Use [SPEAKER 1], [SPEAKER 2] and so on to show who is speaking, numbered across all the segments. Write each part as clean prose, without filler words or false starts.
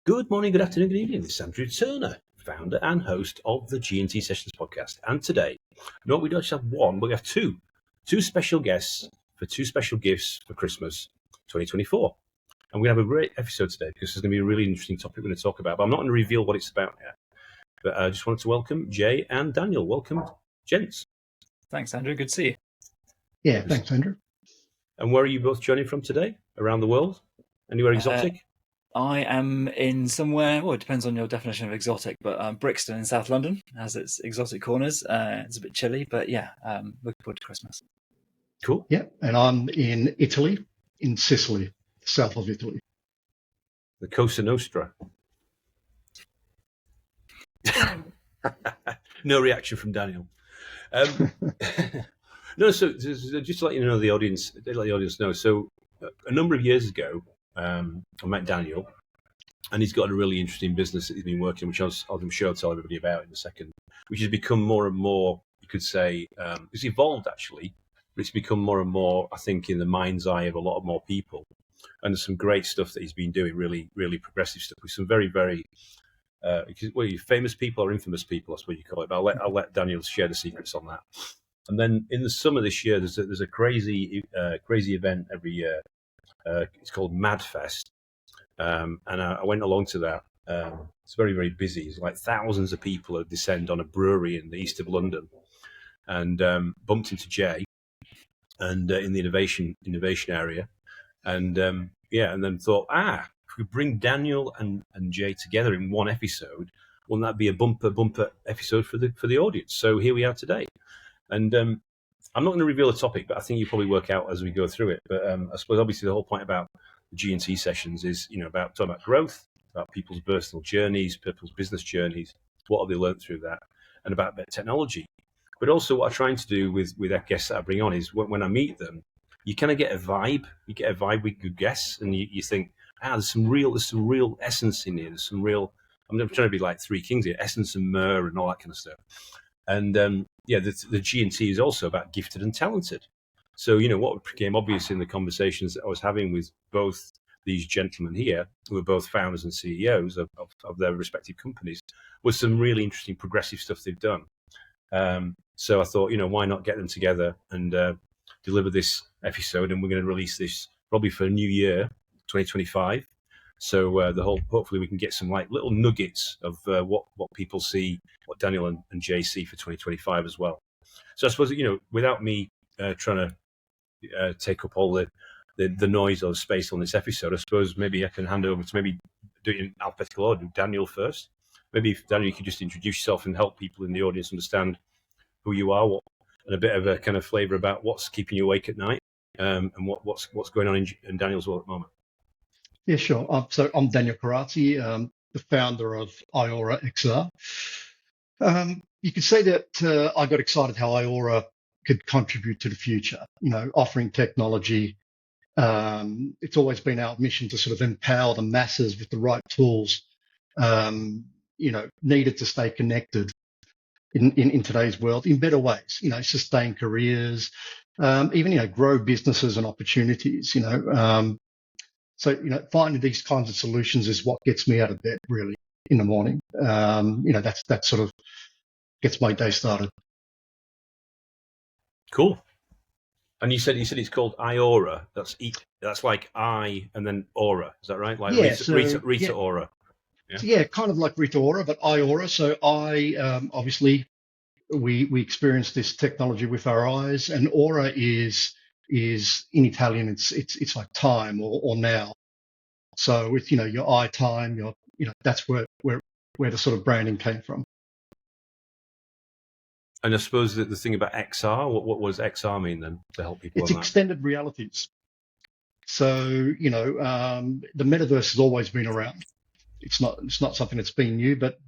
[SPEAKER 1] Good morning, good afternoon, good evening. This is Andrew Turner, founder and host of the G&T Sessions podcast. And today, no, we don't just have one, but we have two special guests for two special gifts for Christmas 2024. And we're going to have a great episode today because there's going to be a really interesting topic we're going to talk about. But I'm not going to reveal what it's about yet. But I just wanted to welcome Jay and Daniel. Welcome, gents.
[SPEAKER 2] Thanks, Andrew. Good to see you.
[SPEAKER 3] Yeah, thanks, Andrew.
[SPEAKER 1] And where are you both joining from today? Around the world? Anywhere exotic?
[SPEAKER 2] I am in somewhere, well, it depends on your definition of exotic, but Brixton in South London has its exotic corners. It's a bit chilly, but yeah, looking forward to Christmas.
[SPEAKER 1] Cool.
[SPEAKER 3] Yeah, and I'm in Italy, in Sicily, south of Italy.
[SPEAKER 1] The Cosa Nostra. No reaction from Daniel. No, so just to let you know, the audience, let the audience know. So a number of years ago, I met Daniel, and he's got a really interesting business that he's been working, which I'm sure I'll tell everybody about in a second, which has become more and more, you could say, it's evolved actually, but it's become more and more, I think, in the mind's eye of a lot more people. And there's some great stuff that he's been doing, really, really progressive stuff with some very, very, famous people or infamous people, that's what you call it. But I'll let Daniel share the secrets on that. And then in the summer this year, there's a crazy event every year. It's called MadFest, and I went along to that. It's very, very busy. It's like thousands of people descend on a brewery in the east of London, and bumped into Jay, and in the innovation area, and and then thought, if we bring Daniel and Jay together in one episode, wouldn't that be a bumper episode for the audience? So here we are today, and I'm not going to reveal a topic, but I think you probably work out as we go through it. But I suppose obviously the whole point about the G&T sessions is, about talking about growth, about people's personal journeys, people's business journeys, what have they learned through that, and about technology. But also what I'm trying to do with guests that I bring on is when I meet them, you kind of get a vibe. You get a vibe with good guests, and you think, there's some real essence in here. There's some real. I'm not trying to be like Three Kings here, essence and myrrh and all that kind of stuff. And the G&T is also about gifted and talented. So, what became obvious in the conversations that I was having with both these gentlemen here, who are both founders and CEOs of their respective companies, was some really interesting progressive stuff they've done. So I thought, why not get them together and deliver this episode? And we're going to release this probably for New Year, 2025. So hopefully we can get some like little nuggets of what people see, what Daniel and Jay see for 2025 as well. So I suppose, without me trying to take up all the noise or the space on this episode, I suppose maybe I can hand over to maybe do it in alphabetical order. Daniel first. Maybe if Daniel, you could just introduce yourself and help people in the audience understand who you are, and a bit of a kind of flavour about what's keeping you awake at night, and what's going on in Daniel's world at the moment.
[SPEAKER 3] Yeah, sure. So I'm Daniel Corazzi, the founder of eyeora XR. You could say that I got excited how eyeora could contribute to the future, offering technology. It's always been our mission to sort of empower the masses with the right tools, needed to stay connected in today's world in better ways, sustain careers, even, grow businesses and opportunities, So, finding these kinds of solutions is what gets me out of bed really in the morning. That sort of gets my day started.
[SPEAKER 1] Cool. And you said it's called eyeora. That's like I and then aura. Is that right? Like Rita Ora.
[SPEAKER 3] Yeah. So, kind of like Rita Ora, but eyeora. So obviously we experience this technology with our eyes, and aura is in Italian it's like time or now. So with your eye time, that's where the sort of branding came from.
[SPEAKER 1] And I suppose that the thing about XR, what does XR mean then to help people?
[SPEAKER 3] It's extended realities. So the metaverse has always been around. It's not something that's been new, but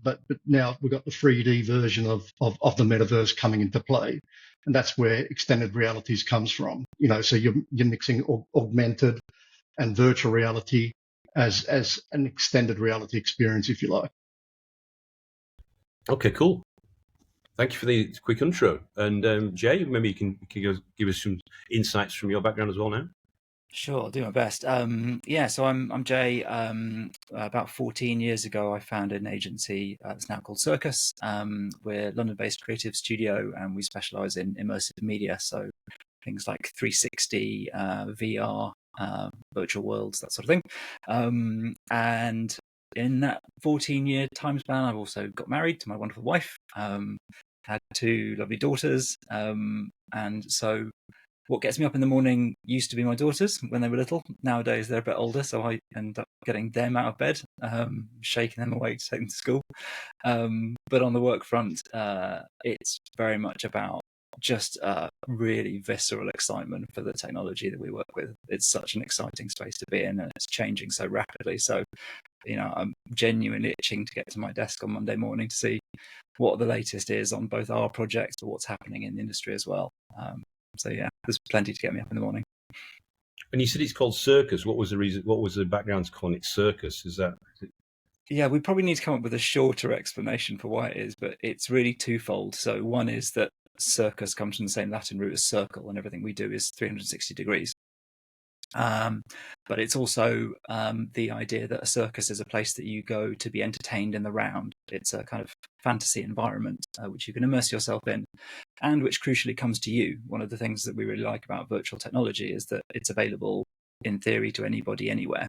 [SPEAKER 3] now we've got the 3D version of the metaverse coming into play, and that's where extended realities comes from. So you're mixing augmented and virtual reality as an extended reality experience, if you like.
[SPEAKER 1] Okay, cool. Thank you for the quick intro. And Jay, maybe you can give us some insights from your background as well now.
[SPEAKER 2] Sure, I'll do my best. So I'm Jay. About 14 years ago, I founded an agency that's now called Circus. We're a London-based creative studio, and we specialise in immersive media, so things like 360, VR, virtual worlds, that sort of thing. And in that 14-year time span, I've also got married to my wonderful wife, had two lovely daughters, and so what gets me up in the morning used to be my daughters when they were little. Nowadays they're a bit older, so I end up getting them out of bed, shaking them awake to take them to school. But on the work front, it's very much about just really visceral excitement for the technology that we work with. It's such an exciting space to be in, and it's changing so rapidly. So, I'm genuinely itching to get to my desk on Monday morning to see what the latest is on both our projects, but what's happening in the industry as well. So yeah, there's plenty to get me up in the morning.
[SPEAKER 1] And you said it's called Circus. What was the reason? What was the background to calling it Circus?
[SPEAKER 2] Yeah, we probably need to come up with a shorter explanation for why it is, but it's really twofold. So one is that circus comes from the same Latin root as circle, and everything we do is 360 degrees. But it's also the idea that a circus is a place that you go to be entertained in the round. It's a kind of fantasy environment which you can immerse yourself in, and which crucially comes to you. One of the things that we really like about virtual technology is that it's available in theory to anybody anywhere.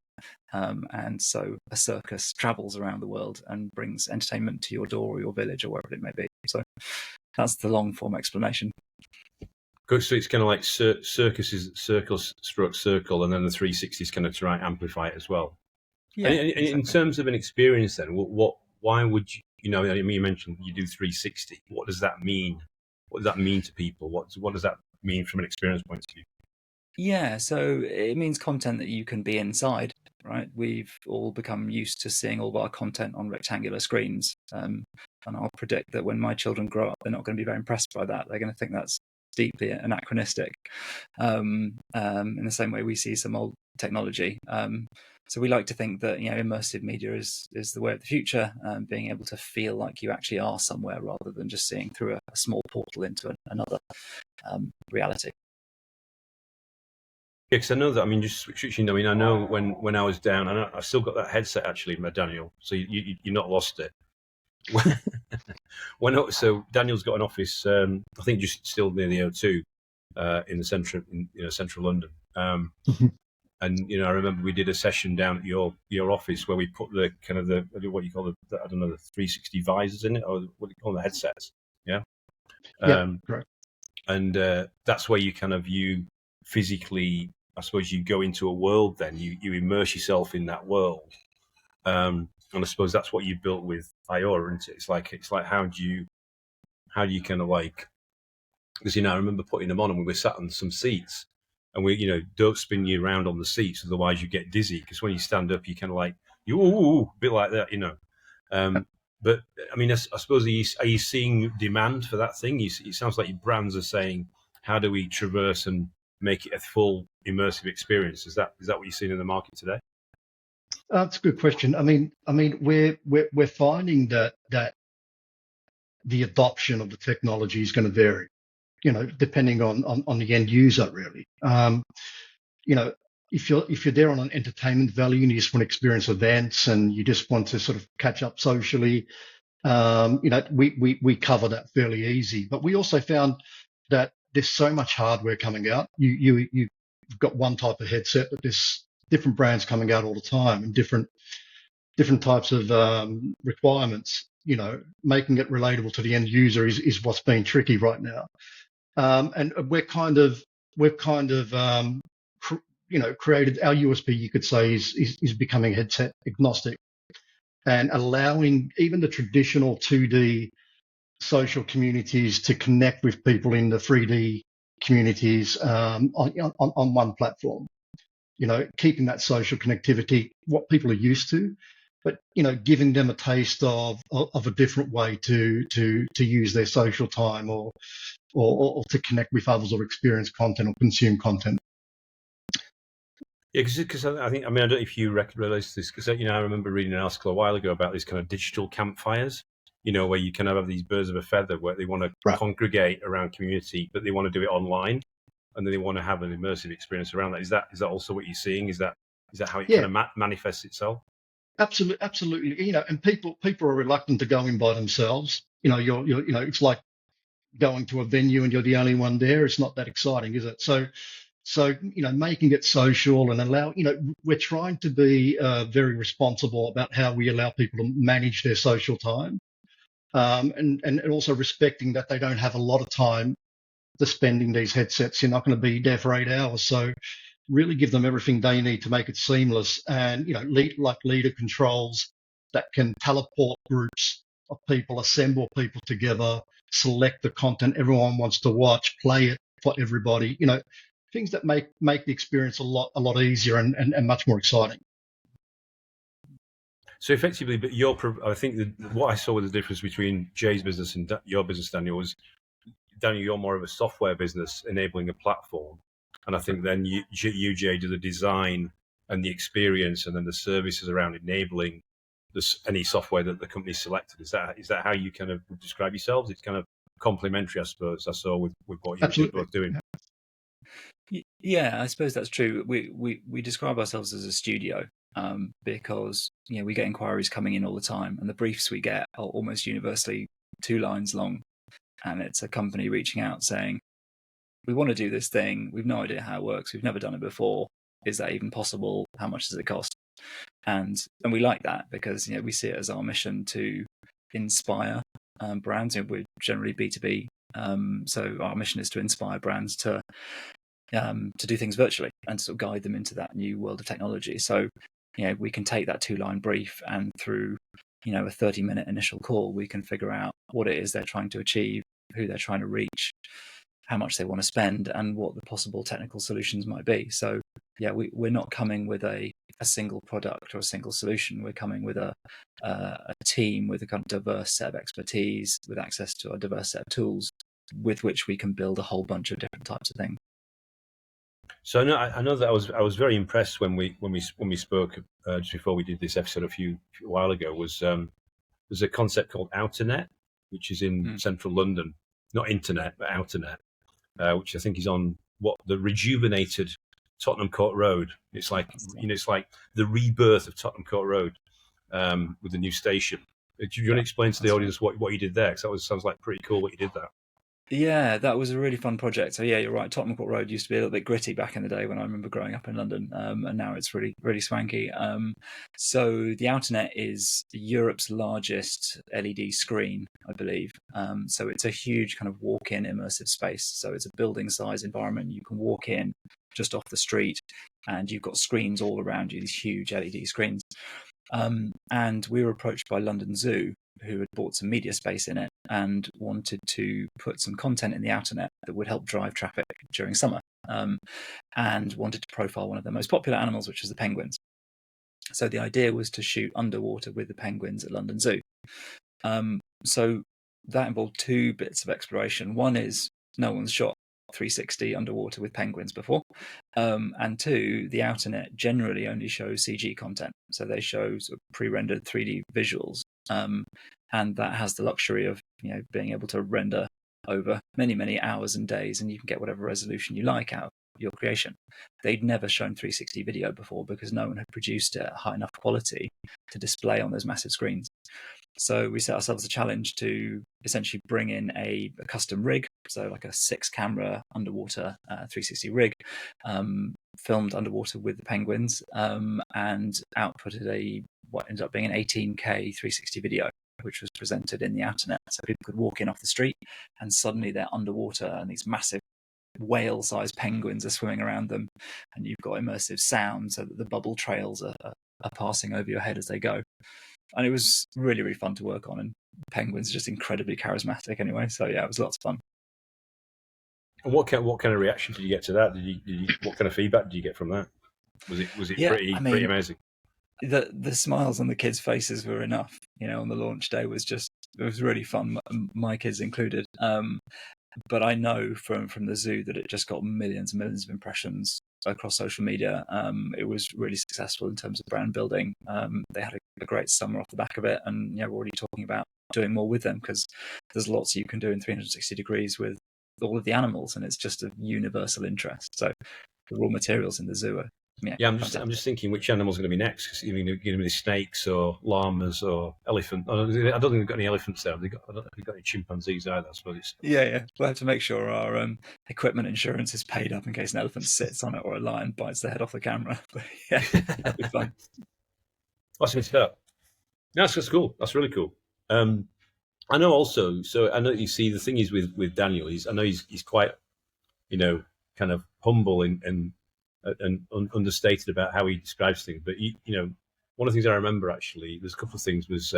[SPEAKER 2] And so a circus travels around the world and brings entertainment to your door or your village or wherever it may be. So that's the long form explanation.
[SPEAKER 1] So it's kind of like Circus is circle, and then the 360 is kind of try and amplify it as well.
[SPEAKER 2] Yeah,
[SPEAKER 1] and
[SPEAKER 2] exactly.
[SPEAKER 1] In terms of an experience, then, why would you know? I mean, you mentioned you do 360. What does that mean? What does that mean to people? What does that mean from an experience point of view?
[SPEAKER 2] Yeah, so it means content that you can be inside, right? We've all become used to seeing all of our content on rectangular screens. And I'll predict that when my children grow up, they're not going to be very impressed by that. They're going to think that's deeply anachronistic, in the same way we see some old technology. So we like to think that immersive media is the way of the future, being able to feel like you actually are somewhere rather than just seeing through a small portal into another reality.
[SPEAKER 1] Yeah, because I know that. I mean, just switching. I mean, I know when I was down, and I still got that headset actually, Daniel. So you're not lost it. So Daniel's got an office. I think just still near the O2 in the central London. And I remember we did a session down at your office where we put the kind of the what you call the 360 visors in it, or what do you call them, the headsets? Yeah.
[SPEAKER 3] Correct.
[SPEAKER 1] And that's where you physically, I suppose, you go into a world. Then you immerse yourself in that world. And I suppose that's what you built with eyeora, isn't it? It's like how do you kind of like, because I remember putting them on and we were sat on some seats, and we don't spin you around on the seats, otherwise you get dizzy, because when you stand up you kind of like a bit like that. But I mean, I suppose are you seeing demand for that thing? It sounds like your brands are saying, how do we traverse and make it a full immersive experience? Is that what you're seeing in the market today?
[SPEAKER 3] That's a good question. I mean, we're finding that the adoption of the technology is going to vary, depending on the end user, really. If you're there on an entertainment value and you just want to experience events and you just want to sort of catch up socially, we cover that fairly easy. But we also found that there's so much hardware coming out. You've got one type of headset, but there's different brands coming out all the time and different types of requirements. Making it relatable to the end user is what's been tricky right now. And we've kind of created our USP, you could say, is becoming headset agnostic and allowing even the traditional 2D social communities to connect with people in the 3D communities on one platform. Keeping that social connectivity, what people are used to, but giving them a taste of a different way to use their social time or to connect with others or experience content or consume content.
[SPEAKER 1] Yeah, because I think, I don't know if you realize this, because I remember reading an article a while ago about these kind of digital campfires, where you kind of have these birds of a feather where they want to congregate around community, but they want to do it online. and then they want to have an immersive experience around that. Is that also what you're seeing? Is that how it
[SPEAKER 3] Yeah,
[SPEAKER 1] kind of manifests itself?
[SPEAKER 3] absolutely. And people are reluctant to go in by themselves. It's like going to a venue and you're the only one there. It's not that exciting, is it? So making it social and we're trying to be very responsible about how we allow people to manage their social time, and also respecting that they don't have a lot of time to spend in these headsets. You're not going to be there for 8 hours, so really give them everything they need to make it seamless. And leader controls that can teleport groups of people, assemble people together, select the content everyone wants to watch, play it for everybody. Things that make the experience a lot easier and much more exciting.
[SPEAKER 1] So effectively, but I think that what I saw with the difference between Jay's business and your business, Daniel, you're more of a software business enabling a platform, and I think then you Jay, do the design and the experience, and then the services around enabling any software that the company selected. Is that how you kind of describe yourselves? It's kind of complementary, I suppose. I saw with what you were both doing.
[SPEAKER 2] Yeah, I suppose that's true. We describe ourselves as a studio because we get inquiries coming in all the time, and the briefs we get are almost universally 2 lines long, and it's a company reaching out saying, "We want to do this thing. We've no idea how it works. We've never done it before. Is that even possible? How much does it cost?" And we like that because we see it as our mission to inspire brands. We're generally B2B, so our mission is to inspire brands to do things virtually and sort of guide them into that new world of technology. So, we can take that 2-line brief, and through, a 30-minute initial call, we can figure out what it is they're trying to achieve, who they're trying to reach, how much they want to spend, and what the possible technical solutions might be. So, we're not coming with a single product or a single solution. We're coming with a team with a kind of diverse set of expertise, with access to a diverse set of tools with which we can build a whole bunch of different types of things.
[SPEAKER 1] So I know that I was very impressed when we spoke just before we did this episode a while ago. There's a concept called OuterNet, which is in central London, not internet but OuterNet, which I think is on the rejuvenated Tottenham Court Road. It's like it's like the rebirth of Tottenham Court Road with the new station. Do you want to explain to the audience what you did there? Because sounds like pretty cool what you did there.
[SPEAKER 2] Yeah, that was a really fun project. So you're right. Tottenham Court Road used to be a little bit gritty back in the day when I remember growing up in London, and now it's really, really swanky. So the OuterNet is Europe's largest LED screen, I believe. So it's a huge kind of walk-in immersive space. So it's a building-size environment. You can walk in just off the street, and you've got screens all around you, these huge LED screens. And we were approached by London Zoo, who had bought some media space in it and wanted to put some content in the OuterNet that would help drive traffic during summer, and wanted to profile one of their most popular animals, which is the penguins. So the idea was to shoot underwater with the penguins at London Zoo. So that involved 2 bits of exploration. One is no one's shot 360 underwater with penguins before, and 2, the OuterNet generally only shows CG content, so they show sort of pre-rendered 3D visuals, and that has the luxury of being able to render over many hours and days, and you can get whatever resolution you like out of your creation. They'd never shown 360 video before because no one had produced it at high enough quality to display on those massive screens. So we set ourselves a challenge to essentially bring in a custom rig, so like a 6-camera underwater 360 rig, filmed underwater with the penguins, and outputted what ended up being an 18K 360 video, which was presented in the OuterNet. So people could walk in off the street and suddenly they're underwater and these massive whale-sized penguins are swimming around them, and you've got immersive sound so that the bubble trails are passing over your head as they go. And it was really, really fun to work on, and penguins are just incredibly charismatic anyway. So it was lots of fun.
[SPEAKER 1] And what kind of reaction did you get to that? What kind of feedback did you get from that? Was it pretty amazing?
[SPEAKER 2] The smiles on the kids' faces were enough. On the launch day it was really fun, my kids included. But I know from the zoo that it just got millions and millions of impressions across social media. It was really successful in terms of brand building. They had a great summer off the back of it, and we're already talking about doing more with them because there's lots you can do in 360 degrees with all of the animals, and it's just of universal interest. So the raw materials in the zoo are
[SPEAKER 1] I'm just thinking which animal's going to be next. Because you're going to be snakes or llamas or elephant. I don't think they've got any elephants there. I don't know if they've got any chimpanzees either. I suppose.
[SPEAKER 2] Yeah. We'll have to make sure our equipment insurance is paid up in case an elephant sits on it or a lion bites the head off the camera. But yeah, that'd be fun.
[SPEAKER 1] That's good. That's cool. That's really cool. I know also. So I know you see the thing is with Daniel. I know he's quite, kind of humble and understated about how he describes things. But one of the things I remember actually, there's a couple of things was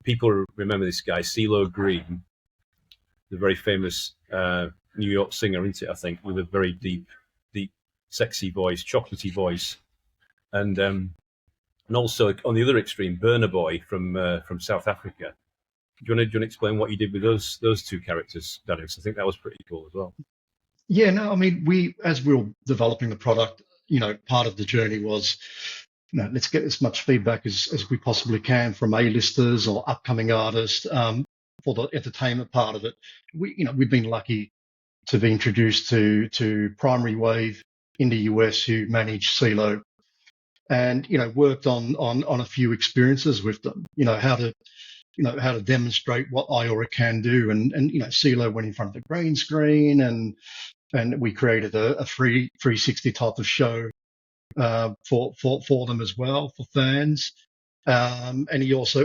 [SPEAKER 1] people remember this guy CeeLo Green, the very famous New York singer, isn't it? I think with a very deep, sexy voice, chocolatey voice, and also on the other extreme, Burna Boy from South Africa. Do you want to explain what you did with those two characters, Daniel? Because I think that was pretty cool as well.
[SPEAKER 3] Yeah, no, I mean, as we were developing the product, part of the journey was, let's get as much feedback as we possibly can from A-listers or upcoming artists for the entertainment part of it. We've been lucky to be introduced to Primary Wave in the US, who manage CeeLo, and worked on a few experiences with them. How to demonstrate what eyeora can do, and CeeLo went in front of the green screen and we created a free 360 type of show for them as well, for fans. And we also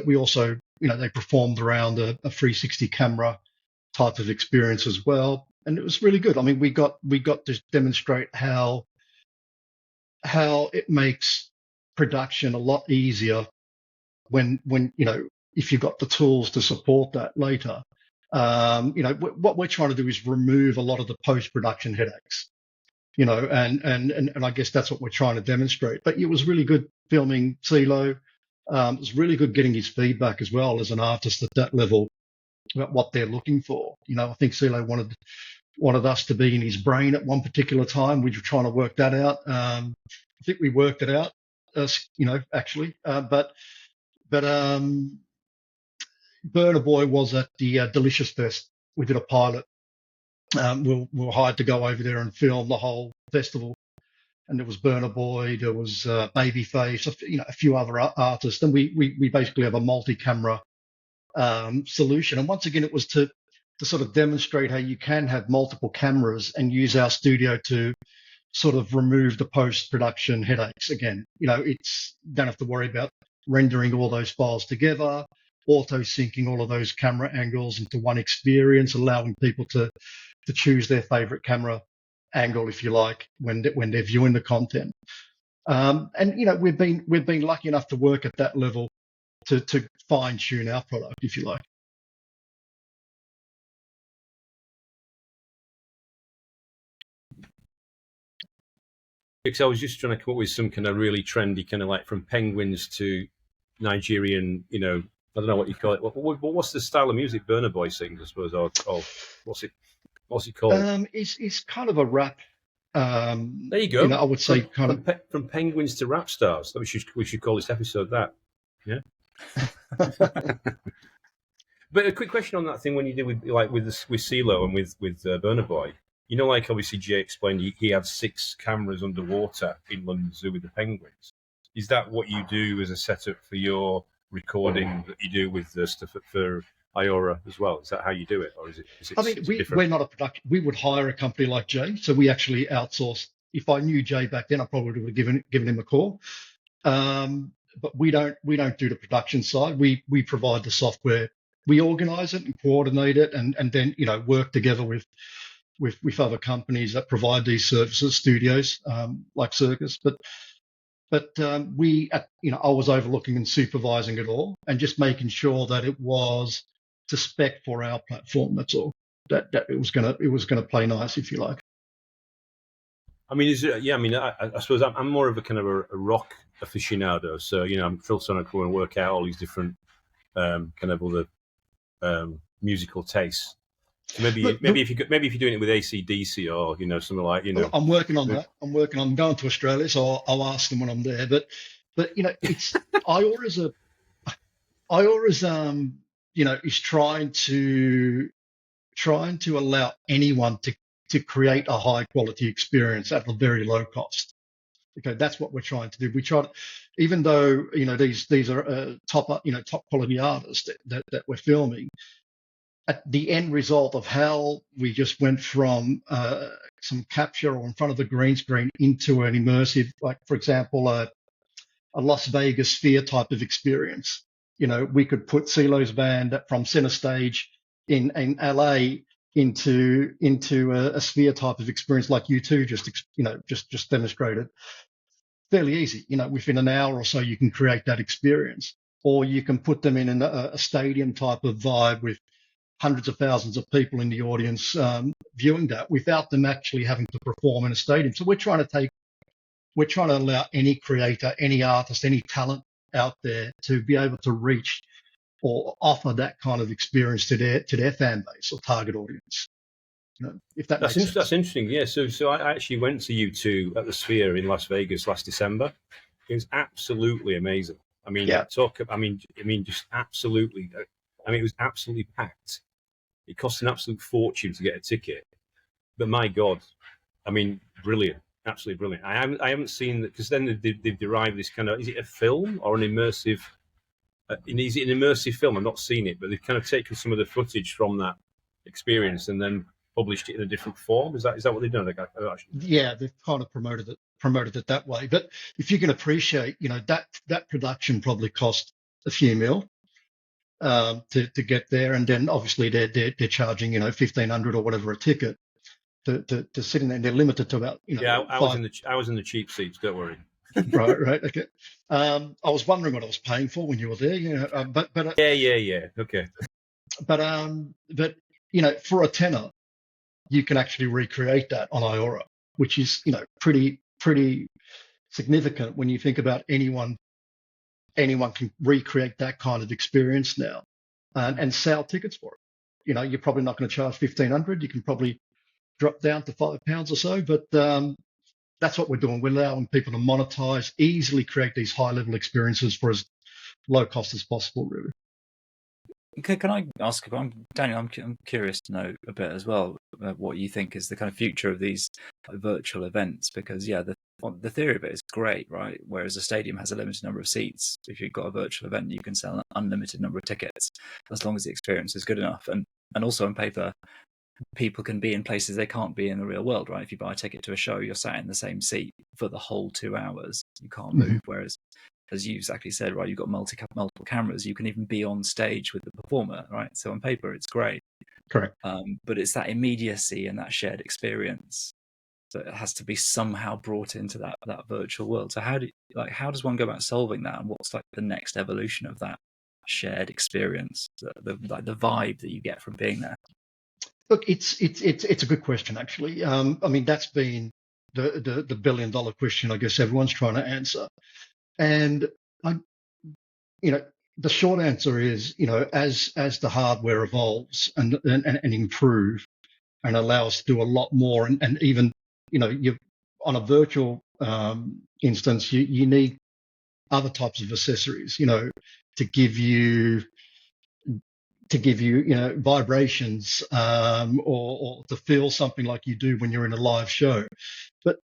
[SPEAKER 3] they performed around a 360 camera type of experience as well, and it was really good. I mean, we got to demonstrate how it makes production a lot easier when if you've got the tools to support that later. What we're trying to do is remove a lot of the post-production headaches, and I guess that's what we're trying to demonstrate. But it was really good filming CeeLo. It was really good getting his feedback as well as an artist at that level about what they're looking for. I think CeeLo wanted us to be in his brain at one particular time. We were trying to work that out. I think we worked it out, actually. But Burna Boy was at the Delicious Fest. We did a pilot. We were hired to go over there and film the whole festival. And there was Burna Boy, there was Babyface, a few other artists. And we basically have a multi-camera solution. And once again, it was to sort of demonstrate how you can have multiple cameras and use our studio to sort of remove the post-production headaches. Again, don't have to worry about rendering all those files together, auto-syncing all of those camera angles into one experience, allowing people to choose their favorite camera angle, if you like, when they're viewing the content. And we've been lucky enough to work at that level to fine-tune our product, if you like.
[SPEAKER 1] Because I was just trying to come up with some kind of really trendy, kind of like from penguins to Nigerian, I don't know what you call it. What's the style of music Burna Boy sings, I suppose, or what's it called?
[SPEAKER 3] It's kind of a rap.
[SPEAKER 1] There you go.
[SPEAKER 3] I would say
[SPEAKER 1] from penguins to rap stars. We should call this episode that. Yeah. But a quick question on that thing when you did with CeeLo and with Burna Boy. Like obviously Jay explained, he had 6 cameras underwater in London Zoo with the penguins. Is that what you do as a setup for your recording that you do with the stuff for eyeora as well? Is that how you do it, or is it?
[SPEAKER 3] I mean, we're not a production. We would hire a company like Jay, so we actually outsource. If I knew Jay back then, I probably would have given him a call. But we don't do the production side. We provide the software. We organise it and coordinate it, and then work together with other companies that provide these services, studios like Circus. But I was overlooking and supervising it all, and just making sure that it was to spec for our platform. That's all. That it was gonna play nice, if you like.
[SPEAKER 1] I mean, I suppose I'm more of a kind of a rock aficionado. So I'm Phil Sonical and work out all these different kind of other musical tastes. So maybe if you're doing it with AC/DC or something like
[SPEAKER 3] I'm working on that. I'm going to Australia, so I'll ask them when I'm there. But it's eyeora's is trying to trying to allow anyone to create a high quality experience at a very low cost. Okay, that's what we're trying to do. We try to, even though these are top quality artists that we're filming, at the end result of how we just went from some capture or in front of the green screen into an immersive, like for example, a Las Vegas sphere type of experience. We could put CeeLo's band from center stage in LA into a sphere type of experience like you two just demonstrated. Fairly easy, within an hour or so you can create that experience, or you can put them in a stadium type of vibe with hundreds of thousands of people in the audience viewing that without them actually having to perform in a stadium. So we're trying to allow any creator, any artist, any talent out there to be able to reach or offer that kind of experience to their fan base or target audience. If that makes sense.
[SPEAKER 1] That's interesting. Yeah. So I actually went to U2 at the Sphere in Las Vegas last December. It was absolutely amazing. I mean, just absolutely. I mean, it was absolutely packed. It cost an absolute fortune to get a ticket, but my God, I mean, brilliant, absolutely brilliant. I haven't seen that, because then they've derived this kind of, is it a film or an immersive? Is it an immersive film? I've not seen it, but they've kind of taken some of the footage from that experience and then published it in a different form. Is that what they've done?
[SPEAKER 3] Yeah, they've kind of promoted it that way. But if you can appreciate, that production probably cost a few mil to get there, and then obviously they're charging $1,500 or whatever a ticket to sit in there, and they're limited to about
[SPEAKER 1] I was in the cheap seats. Don't worry.
[SPEAKER 3] Right. Okay. I was wondering what I was paying for when you were there.
[SPEAKER 1] Yeah. Okay.
[SPEAKER 3] But for a tenner, you can actually recreate that on eyeora, which is pretty significant when you think about anyone can recreate that kind of experience now, and sell tickets for it. You're probably not going to charge $1,500. You can probably drop down to £5 or so, but that's what we're doing. We're allowing people to monetize, easily create these high level experiences for as low cost as possible, really.
[SPEAKER 2] Can I ask, Daniel, I'm curious to know a bit as well what you think is the kind of future of these virtual events, because the theory of it is great, right? Whereas a stadium has a limited number of seats. If you've got a virtual event, you can sell an unlimited number of tickets as long as the experience is good enough. And also on paper, people can be in places they can't be in the real world, right? If you buy a ticket to a show, you're sat in the same seat for the whole 2 hours. You can't move. Whereas, as you exactly said, right, you've got multiple cameras. You can even be on stage with the performer, right? So on paper, it's great.
[SPEAKER 3] Correct.
[SPEAKER 2] But it's that immediacy and that shared experience that has to be somehow brought into that virtual world. So how does one go about solving that? And what's like the next evolution of that shared experience, the vibe that you get from being there?
[SPEAKER 3] Look, it's a good question, actually. I mean, that's been the $1 billion question, I guess everyone's trying to answer. And the short answer is, as the hardware evolves and improve and allow us to do a lot more, and even, you on a virtual instance, you need other types of accessories, to give you vibrations, or to feel something like you do when you're in a live show. But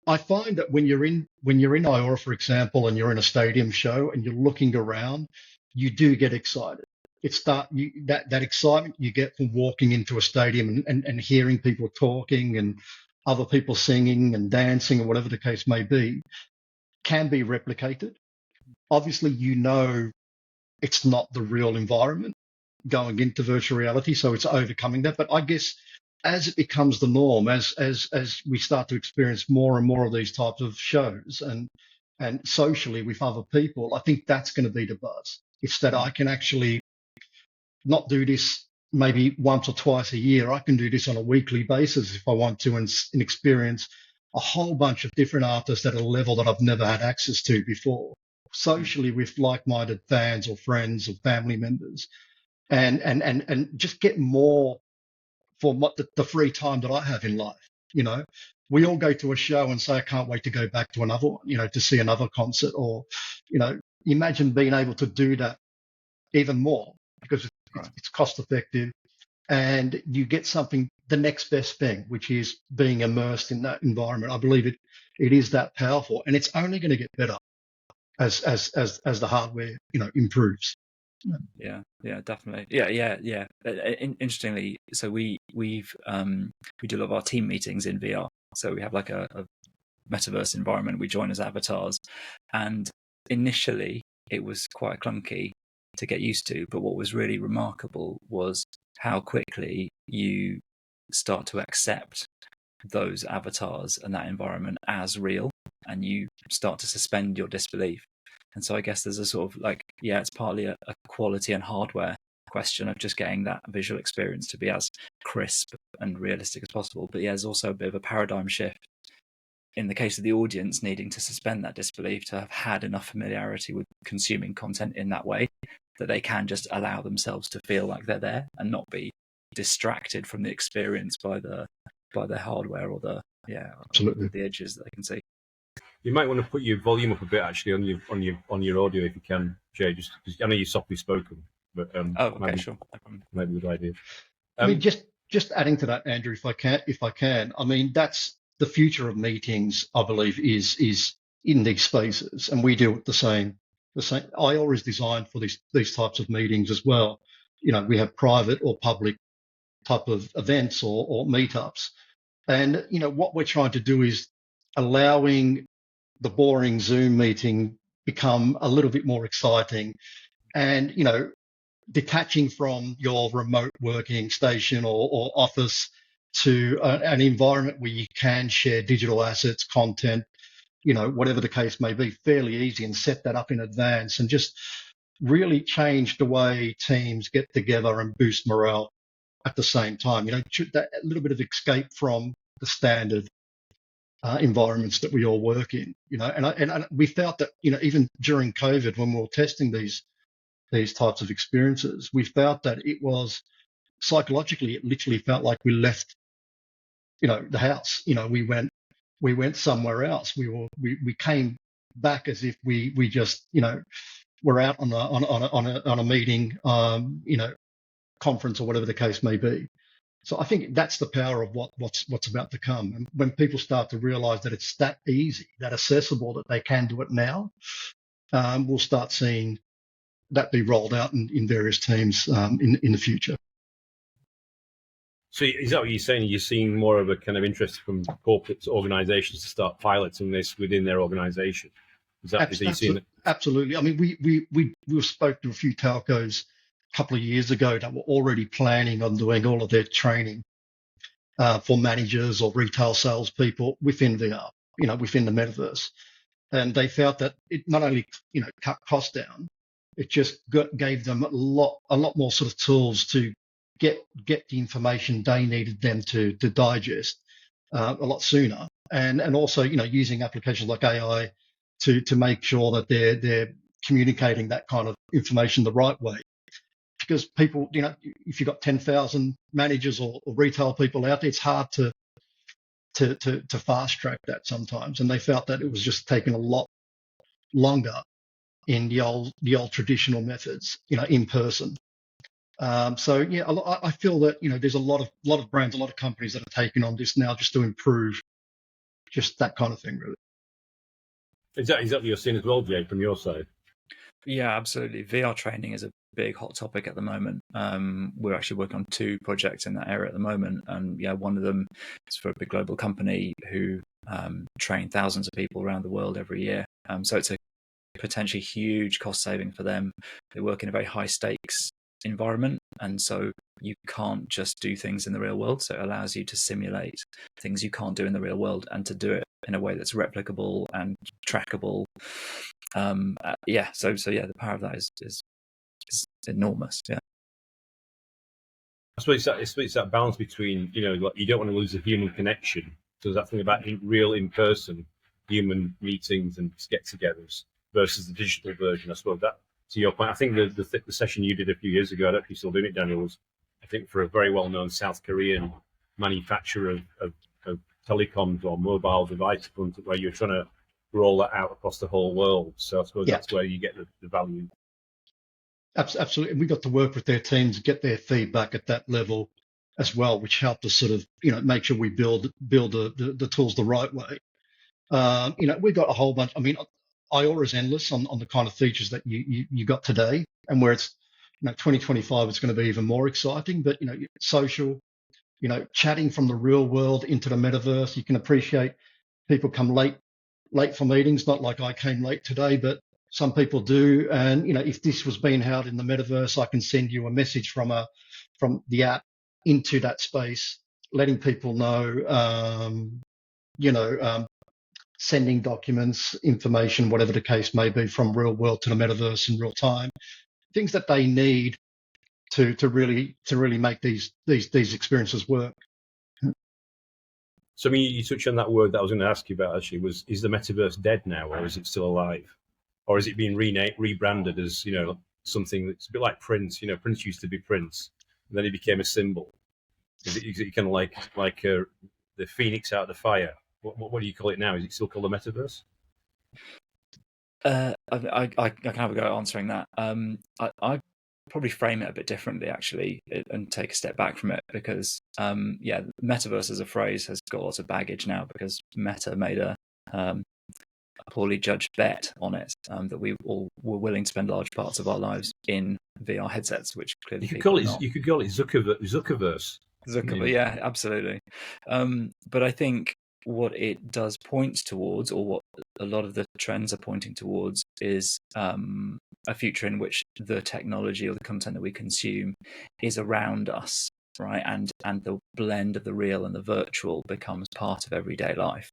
[SPEAKER 3] I find that when you're in eyeora, for example, and you're in a stadium show and you're looking around, you do get excited. It's that excitement you get from walking into a stadium and hearing people talking and other people singing and dancing or whatever the case may be, can be replicated. Obviously, it's not the real environment going into virtual reality, so it's overcoming that. But I guess as it becomes the norm, as we start to experience more and more of these types of shows and socially with other people, I think that's going to be the buzz. It's that I can actually not do this maybe once or twice a year. I can do this on a weekly basis if I want to, and experience a whole bunch of different artists at a level that I've never had access to before, socially with like-minded fans or friends or family members, and just get more for the free time that I have in life. We all go to a show and say, I can't wait to go back to another one, to see another concert, or, imagine being able to do that even more, because it's cost effective and you get something, the next best thing, which is being immersed in that environment. I believe it is that powerful, and it's only going to get better as the hardware, improves.
[SPEAKER 2] Yeah, definitely. Yeah. Interestingly, so we do a lot of our team meetings in VR. So we have like a metaverse environment. We join as avatars, and initially it was quite clunky to get used to. But what was really remarkable was how quickly you start to accept those avatars and that environment as real, and you start to suspend your disbelief. And so I guess there's a sort of like, it's partly a quality and hardware question of just getting that visual experience to be as crisp and realistic as possible. But there's also a bit of a paradigm shift in the case of the audience needing to suspend that disbelief, to have had enough familiarity with consuming content in that way that they can just allow themselves to feel like they're there and not be distracted from the experience by their hardware or
[SPEAKER 3] Absolutely.
[SPEAKER 2] the edges that they can see.
[SPEAKER 1] You might want to put your volume up a bit actually on your audio if you can, Jay. Just because I know you're softly spoken, but
[SPEAKER 2] okay, sure,
[SPEAKER 1] maybe a good idea.
[SPEAKER 3] I mean, just adding to that, Andrew, if I can. I mean, that's the future of meetings. I believe is in these spaces, and we do it the same. eyeora is designed for these types of meetings as well. We have private or public type of events or meetups, and what we're trying to do is allowing the boring Zoom meeting become a little bit more exciting, and detaching from your remote working station or office to an environment where you can share digital assets, content, whatever the case may be, fairly easy, and set that up in advance, and just really change the way teams get together and boost morale at the same time. That a little bit of escape from the standard environments that we all work in. And we felt that even during COVID, when we were testing these types of experiences, we felt that it was psychologically, it literally felt like we left the house. We went somewhere else. We came back as if we just were out on a meeting, conference or whatever the case may be. So I think that's the power of what's about to come. And when people start to realize that it's that easy, that accessible, that they can do it now, we'll start seeing that be rolled out in various teams in the future.
[SPEAKER 1] So is that what you're saying? You're seeing more of a kind of interest from corporate organizations to start piloting this within their organization? Is that you seeing it?
[SPEAKER 3] Absolutely. I mean, we spoke to a few telcos a couple of years ago that were already planning on doing all of their training for managers or retail salespeople within VR, within the metaverse. And they felt that it not only, cut costs down, it just gave them a lot more sort of tools to get the information they needed them to digest a lot sooner. And also, using applications like AI to make sure that they're communicating that kind of information the right way. Because people, if you've got 10,000 managers or retail people out there, it's hard to fast track that sometimes. And they felt that it was just taking a lot longer in the old traditional methods, in person. So yeah, I feel that there's a lot of brands, a lot of companies that are taking on this now just to improve just that kind of thing, really.
[SPEAKER 1] Is that what you're seeing as well, Jay, from your side?
[SPEAKER 2] Yeah, absolutely. VR training is a big hot topic at the moment. We're actually working on 2 projects in that area at the moment, and one of them is for a big global company who train thousands of people around the world every year. So it's a potentially huge cost saving for them. They work in a very high stakes environment, and so you can't just do things in the real world. So it allows you to simulate things you can't do in the real world, and to do it in a way that's replicable and trackable. So the power of that is enormous. Yeah,
[SPEAKER 1] I suppose it's that balance between like you don't want to lose the human connection. So that thing about real in-person human meetings and get-togethers versus the digital version. I suppose that, to your point, I think the session you did a few years ago, I don't know if you're still doing it, Daniel, was I think for a very well-known South Korean manufacturer of telecoms or mobile device, where you're trying to roll that out across the whole world. So I suppose that's where you get the value.
[SPEAKER 3] Absolutely. We got to work with their teams, get their feedback at that level, as well, which helped us sort of, make sure we build the tools the right way. We've got a whole bunch. I mean, eyeora is endless on the kind of features that you got today, and where it's 2025 it's going to be even more exciting. But social, chatting from the real world into the metaverse. You can appreciate people come late for meetings, not like I came late today, but some people do. And if this was being held in the metaverse, I can send you a message from the app into that space, letting people know, sending documents, information, whatever the case may be, from real world to the metaverse in real time, things that they need to really make these experiences work.
[SPEAKER 1] So, I mean, you touched on that word that I was going to ask you about, actually, is the metaverse dead now, or is it still alive? Or is it being rebranded as, something that's a bit like Prince? Prince used to be Prince, and then he became a symbol. Is it kind of like the phoenix out of the fire? What do you call it now? Is it still called the metaverse?
[SPEAKER 2] I can have a go at answering that. I probably frame it a bit differently, actually, and take a step back from it, because metaverse as a phrase has got lots of baggage now, because Meta made a poorly judged bet on it, that we all were willing to spend large parts of our lives in VR headsets, which clearly
[SPEAKER 1] you could call it Zuckerverse.
[SPEAKER 2] Zuckerberg, yeah, absolutely. But I think what it does point towards, or what a lot of the trends are pointing towards, is a future in which the technology or the content that we consume is around us, right? And the blend of the real and the virtual becomes part of everyday life.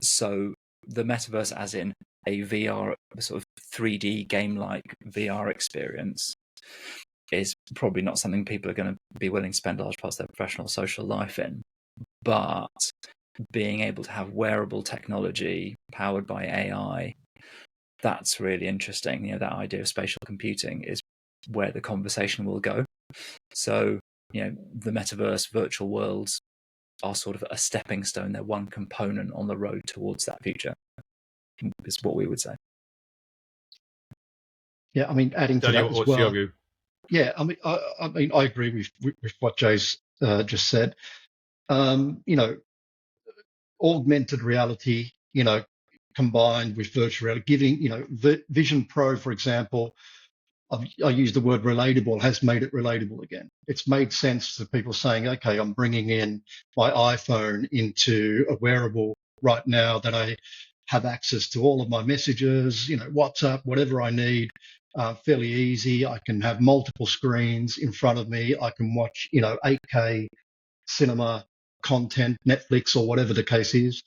[SPEAKER 2] So the metaverse, as in a VR, sort of 3D game-like VR experience, is probably not something people are going to be willing to spend large parts of their professional social life in. But being able to have wearable technology powered by AI, that's really interesting. That idea of spatial computing is where the conversation will go. So, the metaverse, virtual worlds are sort of a stepping stone. They're one component on the road towards that future, is what we would say.
[SPEAKER 3] Yeah, I mean, adding to
[SPEAKER 1] Daniel,
[SPEAKER 3] that as
[SPEAKER 1] what's your
[SPEAKER 3] well.
[SPEAKER 1] view?
[SPEAKER 3] Yeah, I mean, I agree with what Jay's just said. Augmented reality, combined with virtual reality, giving, Vision Pro, for example, I use the word relatable, has made it relatable again. It's made sense to people saying, okay, I'm bringing in my iPhone into a wearable right now that I have access to all of my messages, WhatsApp, whatever I need, fairly easy. I can have multiple screens in front of me. I can watch, 8K cinema content, Netflix or whatever the case is.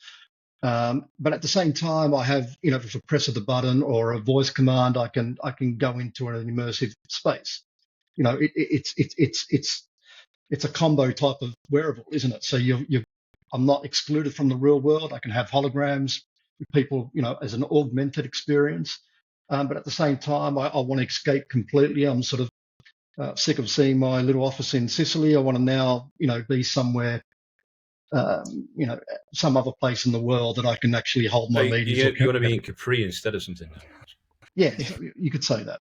[SPEAKER 3] But at the same time, I have, with a press of the button or a voice command, I can go into an immersive space. It's a combo type of wearable, isn't it? So I'm not excluded from the real world. I can have holograms with people, as an augmented experience. But at the same time, I want to escape completely. I'm sort of sick of seeing my little office in Sicily. I want to now, be somewhere, some other place in the world that I can actually hold my meetings.
[SPEAKER 1] You want to be in Capri instead of something.
[SPEAKER 3] Yeah, you could say that.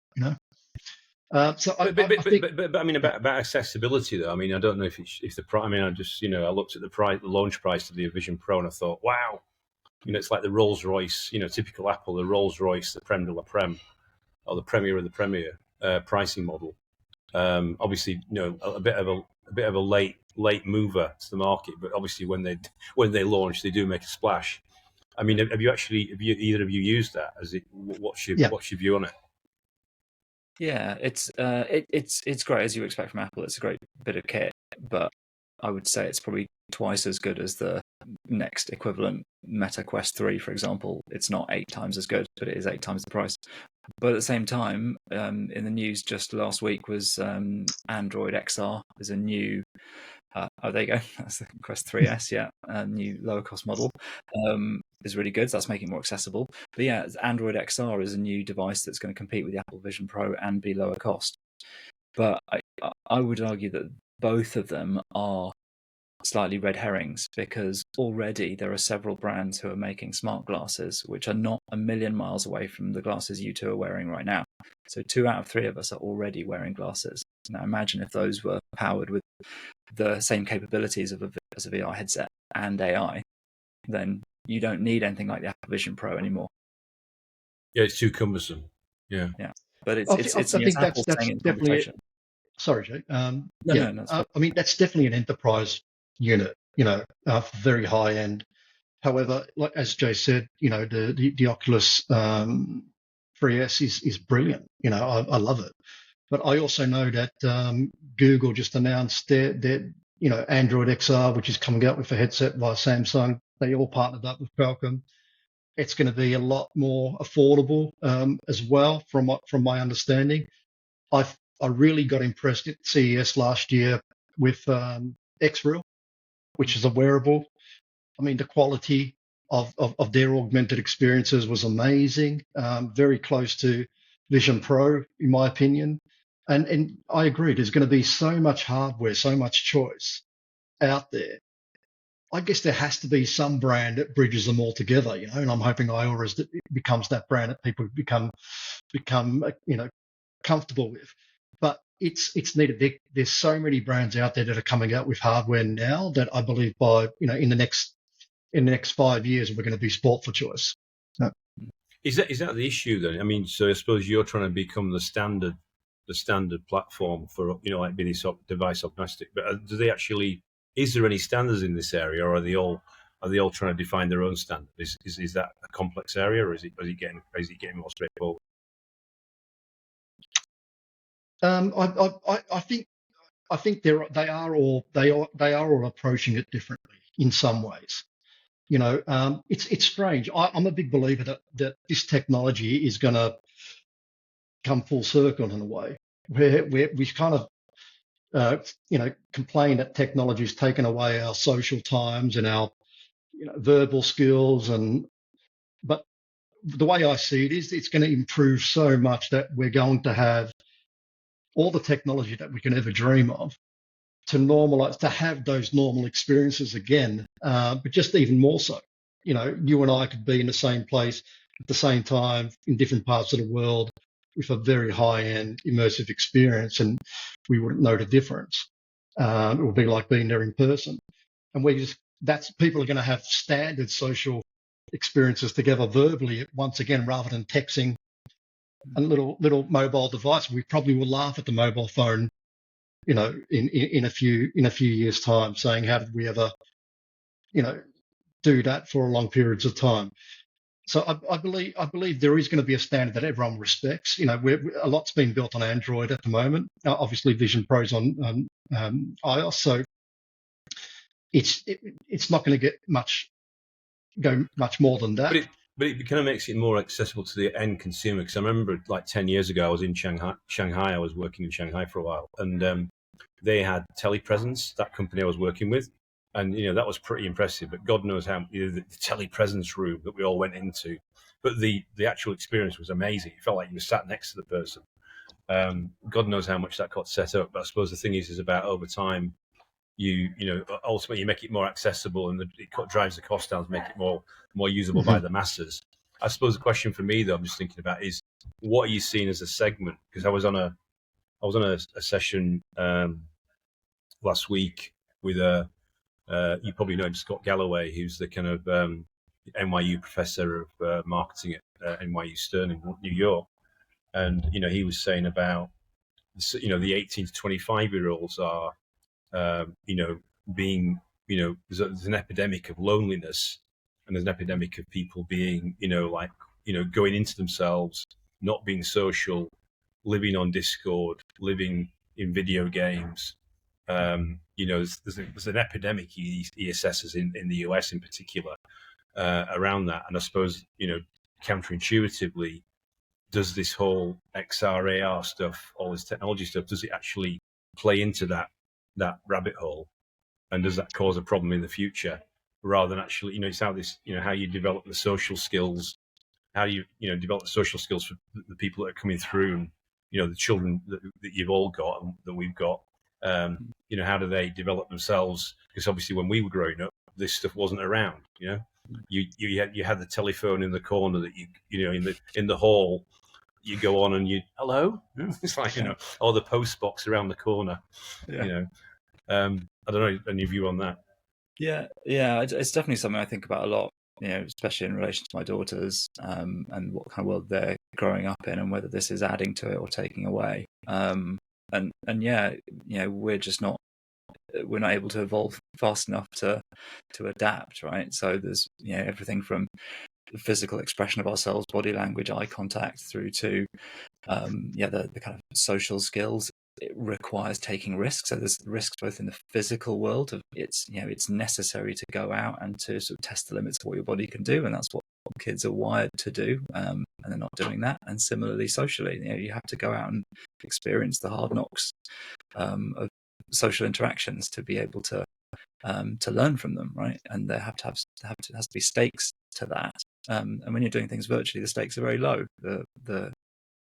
[SPEAKER 1] But I mean, about accessibility though. I mean, I don't know if the price. I mean, I just I looked at the launch price of the Vision Pro, and I thought, wow, it's like the Rolls Royce, typical Apple, the Rolls Royce, the Prem de la Prem, or the Premier of the Premier pricing model. Obviously, a bit of a late mover to the market, but obviously when they launch, they do make a splash. I mean, have either of you used that? What's your view on it?
[SPEAKER 2] Yeah, it's great, as you expect from Apple. It's a great bit of kit, but I would say it's probably twice as good as the next equivalent Meta Quest 3, for example. It's not 8 times as good, but it is 8 times the price. But at the same time, in the news just last week was Android XR is a new. There you go. That's the Quest 3S. Yeah, a new lower cost model. Is really good. So that's making it more accessible. But yeah, Android XR is a new device that's going to compete with the Apple Vision Pro and be lower cost. But I would argue that both of them are slightly red herrings, because already there are several brands who are making smart glasses which are not a million miles away from the glasses you two are wearing right now. So 2 out of 3 of us are already wearing glasses. Now imagine if those were powered with the same capabilities as a VR headset and AI, then you don't need anything like the Apple Vision Pro anymore.
[SPEAKER 1] Yeah, it's too cumbersome. Yeah.
[SPEAKER 2] But
[SPEAKER 3] I think
[SPEAKER 2] Apple
[SPEAKER 3] that's
[SPEAKER 2] saying it's
[SPEAKER 3] definitely it.
[SPEAKER 2] conversation.
[SPEAKER 3] Sorry, Jay.
[SPEAKER 2] No, that's
[SPEAKER 3] I mean, that's definitely an enterprise unit, very high end. However, like as Jay said, the Oculus 3S is brilliant. I love it. But I also know that Google just announced their Android XR, which is coming out with a headset via Samsung. They all partnered up with Qualcomm. It's going to be a lot more affordable as well, from my understanding. I really got impressed at CES last year with Xreal, which is a wearable. I mean, the quality of their augmented experiences was amazing, very close to Vision Pro, in my opinion. And I agree, there's going to be so much hardware, so much choice out there. I guess there has to be some brand that bridges them all together, and I'm hoping eyeora becomes that brand that people become comfortable with. But it's needed. There's so many brands out there that are coming out with hardware now that I believe by in the next 5 years we're going to be sport for choice.
[SPEAKER 1] Is that the issue then? I mean, so I suppose you're trying to become the standard platform for like being device agnostic. But do they actually? Is there any standards in this area, or are they all trying to define their own standard? Is that a complex area, or is it getting more straightforward?
[SPEAKER 3] I think they are all approaching it differently in some ways. It's strange. I'm a big believer that this technology is going to come full circle in a way, where we kind of complain that technology has taken away our social times and our verbal skills, but the way I see it is it's going to improve so much that we're going to have all the technology that we can ever dream of to normalize, to have those normal experiences again, but just even more so. You and I could be in the same place at the same time in different parts of the world with a very high-end immersive experience, and we wouldn't know the difference. It would be like being there in person. And people are going to have standard social experiences together verbally once again, rather than texting a little mobile device. We probably will laugh at the mobile phone, in a few years' time, saying, how did we ever, do that for long periods of time? So I believe there is going to be a standard that everyone respects. A lot's been built on Android at the moment. Obviously, Vision Pro's on iOS, so it's not going to go much more than that.
[SPEAKER 1] But it kind of makes it more accessible to the end consumer. Because I remember, like 10 years ago, I was in Shanghai. I was working in Shanghai for a while, and they had telepresence. That company I was working with. And, that was pretty impressive, but God knows how the telepresence room that we all went into. But the actual experience was amazing. It felt like you were sat next to the person. God knows how much that got set up. But I suppose the thing is about over time, ultimately you make it more accessible, and it drives the cost down to make it more usable by the masses. I suppose the question for me, though, I'm just thinking about is, what are you seeing as a segment? Because I was on a session last week with you probably know him, Scott Galloway, who's the kind of NYU professor of marketing at NYU Stern in New York. And, he was saying about, the 18 to 25-year-olds are, being, there's an epidemic of loneliness, and there's an epidemic of people being, going into themselves, not being social, living on Discord, living in video games. There's an epidemic he assesses in the US in particular around that. And I suppose, counterintuitively, does this whole XR, AR stuff, all this technology stuff, does it actually play into that rabbit hole? And does that cause a problem in the future, rather than actually, it's how this, how you develop the social skills, how you, develop the social skills for the people that are coming through, and, the children that you've all got and that we've got. How do they develop themselves? Because obviously, when we were growing up, this stuff wasn't around. You had the telephone in the corner that in the hall, you go on and you hello. It's like or the post box around the corner.
[SPEAKER 2] Yeah.
[SPEAKER 1] I don't know any view on that.
[SPEAKER 2] Yeah, it's definitely something I think about a lot. Especially in relation to my daughters, and what kind of world they're growing up in, and whether this is adding to it or taking away. We're just not able to evolve fast enough to adapt, right? So there's everything from the physical expression of ourselves, body language, eye contact, through to the kind of social skills. It requires taking risks. So there's risks both in the physical world of it's necessary to go out and to sort of test the limits of what your body can do, and that's what kids are wired to do, and they're not doing that. And similarly, socially, you have to go out and experience the hard knocks of social interactions to be able to learn from them, right? And there has to be stakes to that. And when you're doing things virtually, the stakes are very low. The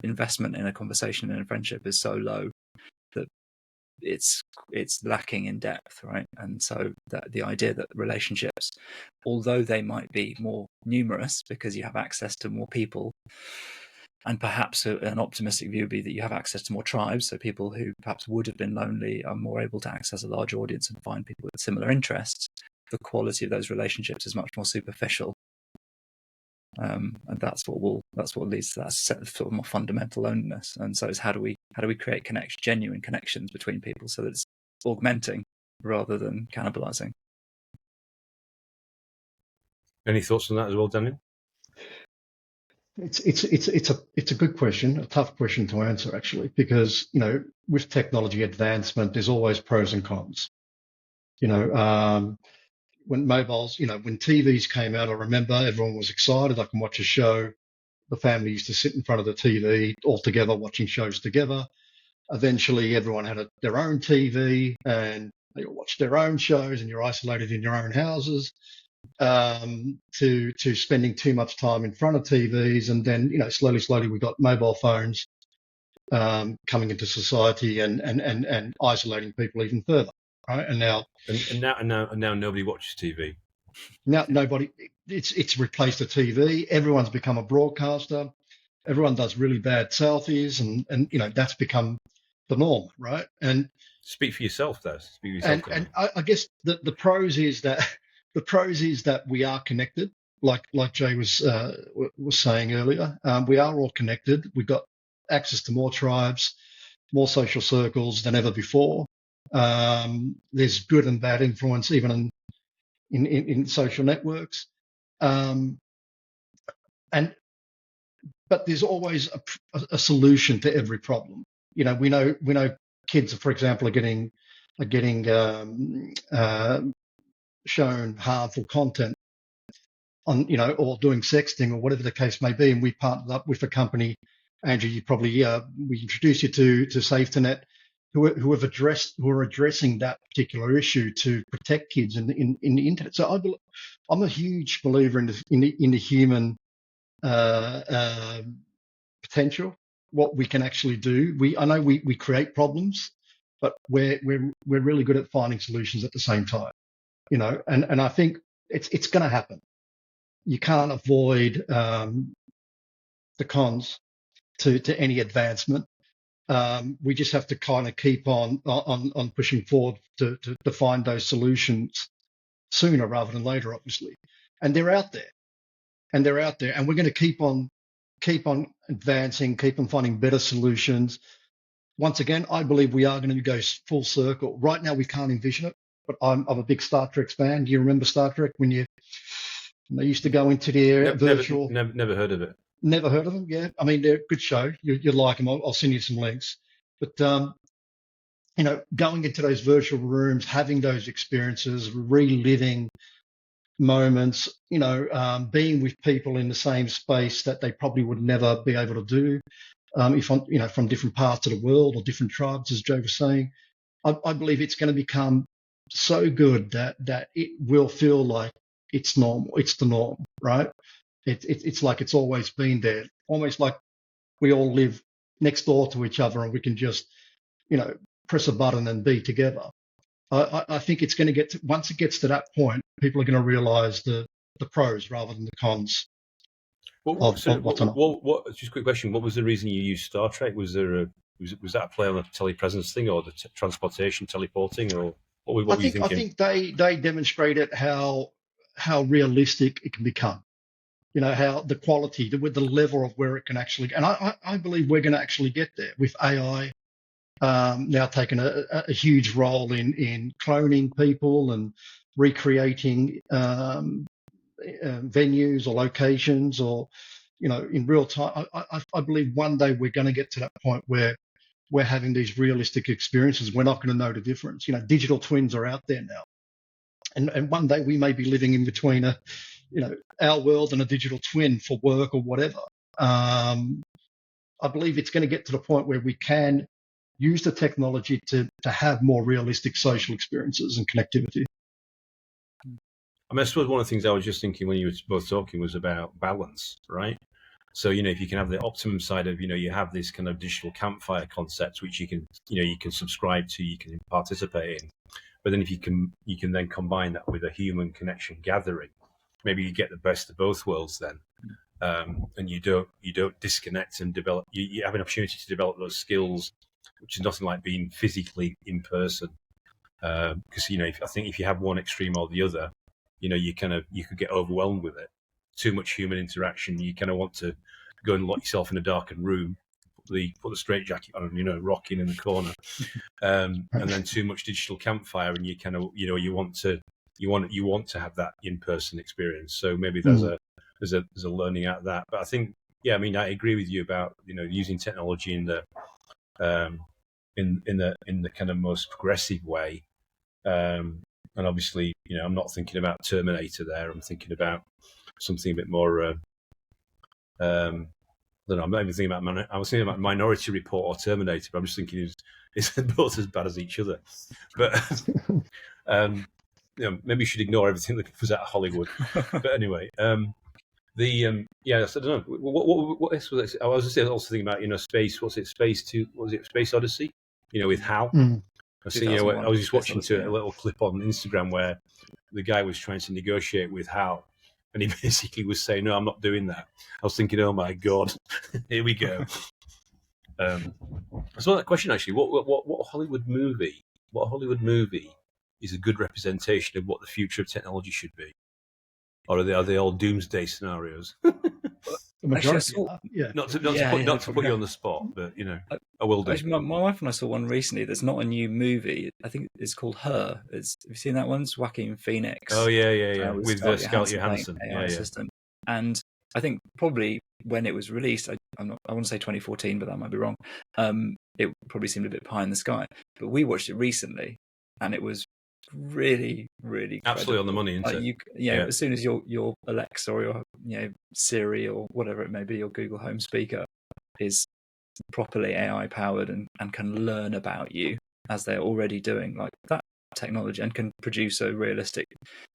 [SPEAKER 2] investment in a conversation and a friendship is so low that it's lacking in depth, right? And so the idea that relationships, although they might be more numerous because you have access to more people, and perhaps an optimistic view would be that you have access to more tribes, so people who perhaps would have been lonely are more able to access a large audience and find people with similar interests. The quality of those relationships is much more superficial. And that's what leads to that sort of more fundamental loneliness. And so it's how do we create genuine connections between people so that it's augmenting rather than cannibalizing.
[SPEAKER 1] Any thoughts on that as well, Daniel?
[SPEAKER 3] It's a good question, a tough question to answer actually, because with technology advancement, there's always pros and cons. When mobiles, when TVs came out, I remember everyone was excited. I can watch a show. The family used to sit in front of the TV all together, watching shows together. Eventually, everyone had their own TV and they all watched their own shows, and you're isolated in your own houses. To spending too much time in front of TVs, and then slowly we got mobile phones coming into society and isolating people even further. Right, and now
[SPEAKER 1] nobody watches TV.
[SPEAKER 3] Now nobody. It's replaced the TV. Everyone's become a broadcaster. Everyone does really bad selfies, and that's become the norm, right? And
[SPEAKER 1] speak for yourself, though. Speak for yourself.
[SPEAKER 3] And I guess the pros is that we are connected, like Jay was saying earlier. We are all connected. We've got access to more tribes, more social circles than ever before. There's good and bad influence even in social networks, but there's always a solution to every problem. We know kids, for example, are getting shown harmful content on or doing sexting or whatever the case may be, and we partnered up with a company. Andrew, you probably we introduced you to SafetyNet, who are addressing that particular issue to protect kids in the internet. So I'm a huge believer in the human potential, what we can actually do. I know we create problems, but we're really good at finding solutions at the same time. And I think it's going to happen. You can't avoid the cons to any advancement. We just have to kind of keep on pushing forward to find those solutions sooner rather than later, obviously. And they're out there, and we're going to keep on advancing, keep on finding better solutions. Once again, I believe we are going to go full circle. Right now, we can't envision it, but I'm a big Star Trek fan. Do you remember Star Trek when they used to go into their virtual?
[SPEAKER 1] Never heard of it.
[SPEAKER 3] Never heard of them? Yeah, I mean, they're a good show. You'd like them. I'll send you some links. But going into those virtual rooms, having those experiences, reliving moments, being with people in the same space that they probably would never be able to do, from different parts of the world or different tribes, as Joe was saying. I believe it's going to become so good that it will feel like it's normal. It's the norm, right? It's like it's always been there, almost like we all live next door to each other and we can just, press a button and be together. I think it's going to once it gets to that point, people are going to realize the pros rather than the cons. of what's on offer.
[SPEAKER 1] Just a quick question. What was the reason you used Star Trek? Was that a play on the telepresence thing, or the transportation, teleporting, or what were you thinking?
[SPEAKER 3] I think they demonstrated how realistic it can become. You know, how the quality, with the level of where it can actually, and I believe we're going to actually get there with AI now taking a huge role in cloning people and recreating venues or locations, or, you know, in real time. I believe one day we're going to get to that point where we're having these realistic experiences. We're not going to know the difference. You know, digital twins are out there now. And one day we may be living in between our world and a digital twin for work or whatever. I believe it's going to get to the point where we can use the technology to have more realistic social experiences and connectivity.
[SPEAKER 1] I mean, I suppose one of the things I was just thinking when you were both talking was about balance, right? So, you know, if you can have the optimum side of, you know, you have this kind of digital campfire concept, which you can subscribe to, you can participate in. But then if you can then combine that with a human connection gathering, maybe you get the best of both worlds then. And you don't disconnect and develop. You have an opportunity to develop those skills, which is nothing like being physically in person. Because, you know, I think if you have one extreme or the other, you know, you could get overwhelmed with it. Too much human interaction. You kind of want to go and lock yourself in a darkened room, put the straitjacket on, you know, rocking in the corner, and then too much digital campfire, and you kind of, you know, you want to have that in-person experience. So maybe there's a learning out of that. But I think, yeah, I mean, I agree with you about, you know, using technology in the kind of most progressive way. And obviously, you know, I'm not thinking about Terminator there. I'm thinking about something a bit more. I don't know. I'm not even thinking about. I was thinking about Minority Report or Terminator, but I'm just thinking it's both as bad as each other. But you know, maybe you should ignore everything that was out of Hollywood. But anyway, yeah, I don't know. What else was it? I was just also thinking about, you know, space. Space Odyssey? You know, with HAL. You know, I was just watching a little clip on Instagram where the guy was trying to negotiate with HAL, and he basically was saying, "No, I'm not doing that." I was thinking, "Oh my God, here we go." So that question actually, what Hollywood movie is a good representation of what the future of technology should be, or are they all doomsday scenarios?
[SPEAKER 3] Yeah.
[SPEAKER 1] Not to put you on the spot, but, you know, I will do.
[SPEAKER 2] Actually, my wife and I saw one recently that's not a new movie. I think it's called Her. Have you seen that one? It's Joaquin Phoenix.
[SPEAKER 1] Oh, yeah. With Scarlett Johansson.
[SPEAKER 2] AI assistant. And I think probably when it was released, I want to say 2014, but that might be wrong. It probably seemed a bit pie in the sky. But we watched it recently, and it was really, really
[SPEAKER 1] absolutely on the money, isn't it?
[SPEAKER 2] Yeah. As soon as your Alexa or your, you know, Siri or whatever it may be, your Google Home speaker is properly AI powered and can learn about you, as they're already doing, like that technology, and can produce a realistic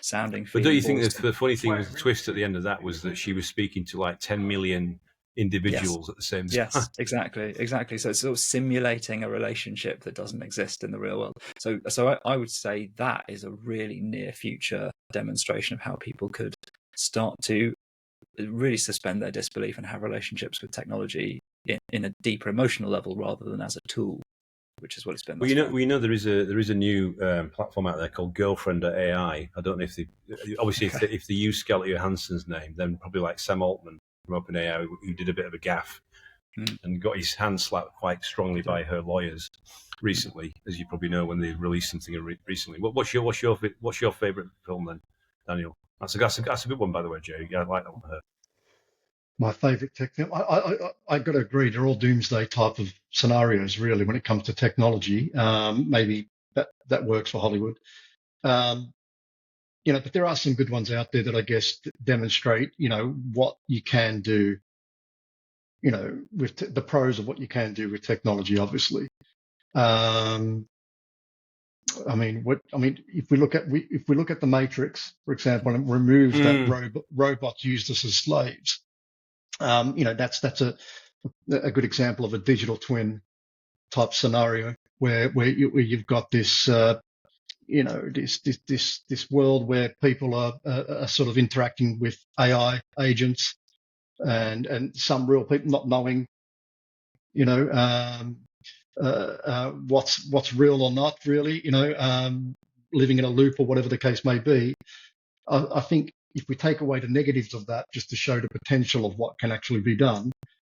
[SPEAKER 2] sounding.
[SPEAKER 1] But don't you think that the funny thing was, the twist at the end of that was that she was speaking to like 10 million individuals at the same time?
[SPEAKER 2] Yes, exactly. So it's sort of simulating a relationship that doesn't exist in the real world. So I would say that is a really near future demonstration of how people could start to really suspend their disbelief and have relationships with technology in a deeper emotional level rather than as a tool, which is what it's been.
[SPEAKER 1] Well, we know there is a new platform out there called Girlfriend.ai. I don't know if if they use Scarlett Johansson's name, then probably like Sam Altman from OpenAI, who did a bit of a gaffe and got his hand slapped quite strongly by her lawyers recently, as you probably know, when they released something recently. What's your favourite film then, Daniel? That's a good one, by the way, Jay. Yeah, I like that one.
[SPEAKER 3] My favourite tech film, I got to agree, they're all doomsday type of scenarios, really, when it comes to technology. Maybe that works for Hollywood. You know, but there are some good ones out there that I guess demonstrate, you know, what you can do, you know, with the pros of what you can do with technology, obviously. If we look at the Matrix, for example, and remove that robots used us as slaves, you know, that's a good example of a digital twin type scenario where you've got this. You know, this world where people are sort of interacting with AI agents, and some real people not knowing, you know, what's real or not really, you know, living in a loop or whatever the case may be. I think if we take away the negatives of that, just to show the potential of what can actually be done,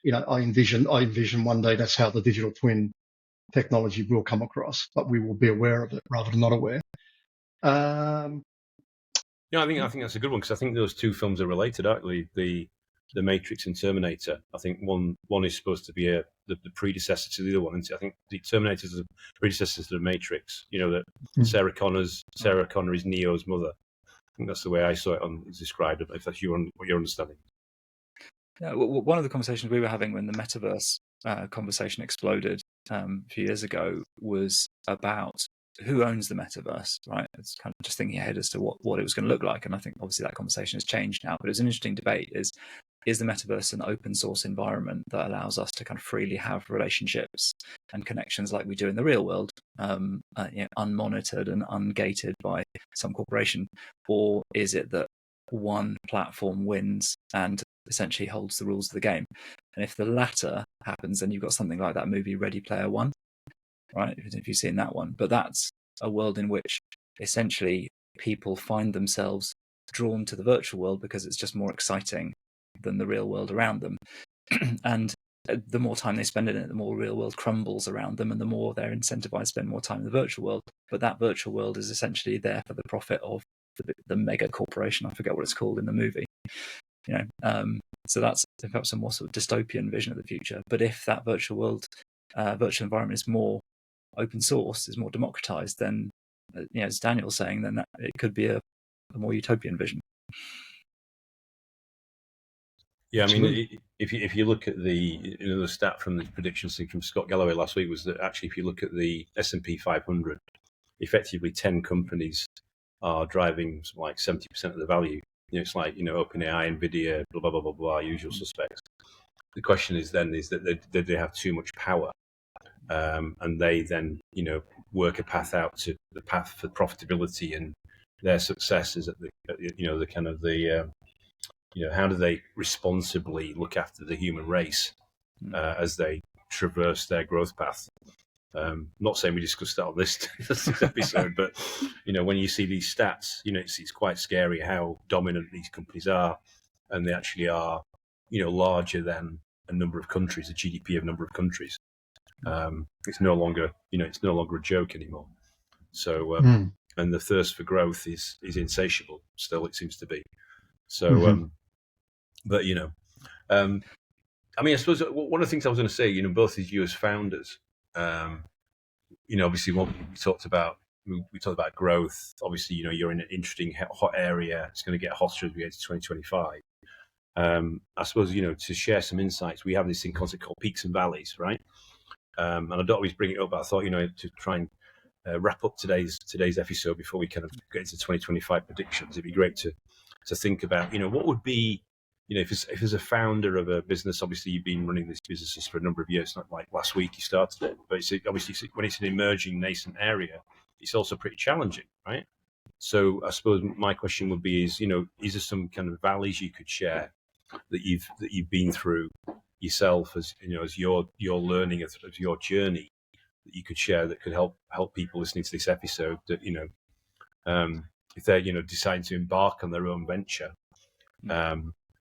[SPEAKER 3] you know, I envision one day that's how the digital twin technology will come across, but we will be aware of it rather than not aware.
[SPEAKER 1] Yeah, I think that's a good one, because I think those two films are related, aren't they? The Matrix and Terminator. I think one is supposed to be the predecessor to the other one. And I think the Terminator is the predecessor to the Matrix. You know, that Sarah Connor is Neo's mother. I think that's the way I saw it it's described. If that's what you're understanding.
[SPEAKER 2] Yeah, one of the conversations we were having when the Metaverse conversation exploded a few years ago was about who owns the Metaverse, right? It's kind of just thinking ahead as to what it was going to look like. And I think obviously that conversation has changed now, but it's an interesting debate is the Metaverse an open source environment that allows us to kind of freely have relationships and connections like we do in the real world, unmonitored and ungated by some corporation? Or is it that one platform wins and essentially holds the rules of the game? And if the latter happens, then you've got something like that movie Ready Player One, right? If you've seen that one. But that's a world in which essentially people find themselves drawn to the virtual world because it's just more exciting than the real world around them. And the more time they spend in it, the more real world crumbles around them, and the more they're incentivized to spend more time in the virtual world. But that virtual world is essentially there for the profit of the mega corporation. I forget what it's called in the movie. You know, so that's perhaps a more sort of dystopian vision of the future. But if that virtual world, virtual environment is more open source, is more democratized, then, as Daniel's saying, then it could be a more utopian vision.
[SPEAKER 1] Yeah, I mean, if you look at the stat from the predictions thing from Scott Galloway last week, was that actually if you look at the S&P 500, effectively 10 companies are driving like 70% of the value. You know, it's like, OpenAI, Nvidia, blah, blah, blah, blah, blah, usual suspects. The question is that they have too much power, and they then, work a path out to the path for profitability, and their success is at the kind of the how do they responsibly look after the human race as they traverse their growth path? Not saying we discussed that on this episode, but when you see these stats, it's quite scary how dominant these companies are, and they actually are, larger than a number of countries, the GDP of a number of countries. It's no longer, a joke anymore. So, and the thirst for growth is insatiable. Still, it seems to be. So, but I mean, I suppose one of the things I was going to say, both as you as founders, obviously what we talked about growth. Obviously, you're in an interesting hot area. It's going to get hotter as we get to 2025. I suppose, to share some insights, we have this thing concept called peaks and valleys, right? And I don't always bring it up, but I thought, to try and wrap up today's episode before we kind of get into 2025 predictions, it'd be great to think about, what would be, if as a founder of a business, obviously you've been running these businesses for a number of years, not like last week you started it, but obviously when it's an emerging nascent area, it's also pretty challenging, right? So I suppose my question would be is there some kind of valleys you could share that you've been through yourself as as your learning of your journey, that you could share that could help people listening to this episode, that if they're deciding to embark on their own venture,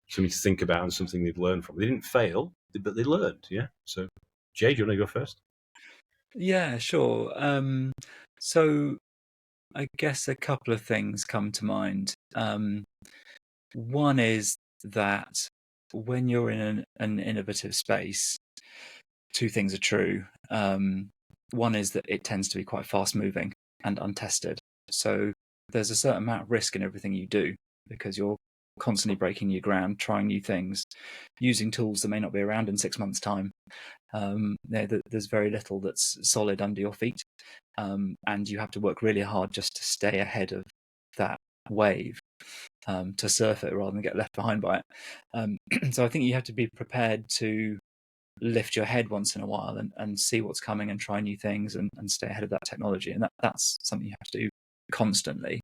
[SPEAKER 1] something to think about and something they've learned from. They didn't fail, but they learned. Yeah. So Jay, do you want to go first?
[SPEAKER 2] Yeah, sure. So I guess a couple of things come to mind. One is that when you're in an innovative space, two things are true. One is that it tends to be quite fast moving and untested. So there's a certain amount of risk in everything you do, because you're constantly breaking your ground, trying new things, using tools that may not be around in 6 months' time. There's very little that's solid under your feet, and you have to work really hard just to stay ahead of that wave, to surf it rather than get left behind by it. So I think you have to be prepared to lift your head once in a while and see what's coming and try new things and stay ahead of that technology. And that's something you have to do constantly.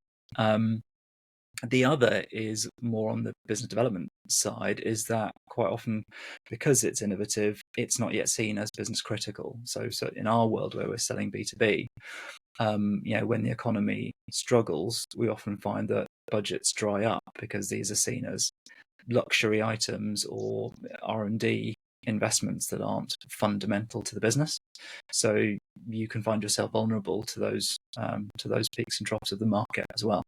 [SPEAKER 2] The other is more on the business development side, is that quite often, because it's innovative, it's not yet seen as business critical. So in our world where we're selling B2B, when the economy struggles, we often find that budgets dry up because these are seen as luxury items or R&D investments that aren't fundamental to the business. So you can find yourself vulnerable to those peaks and troughs of the market as well.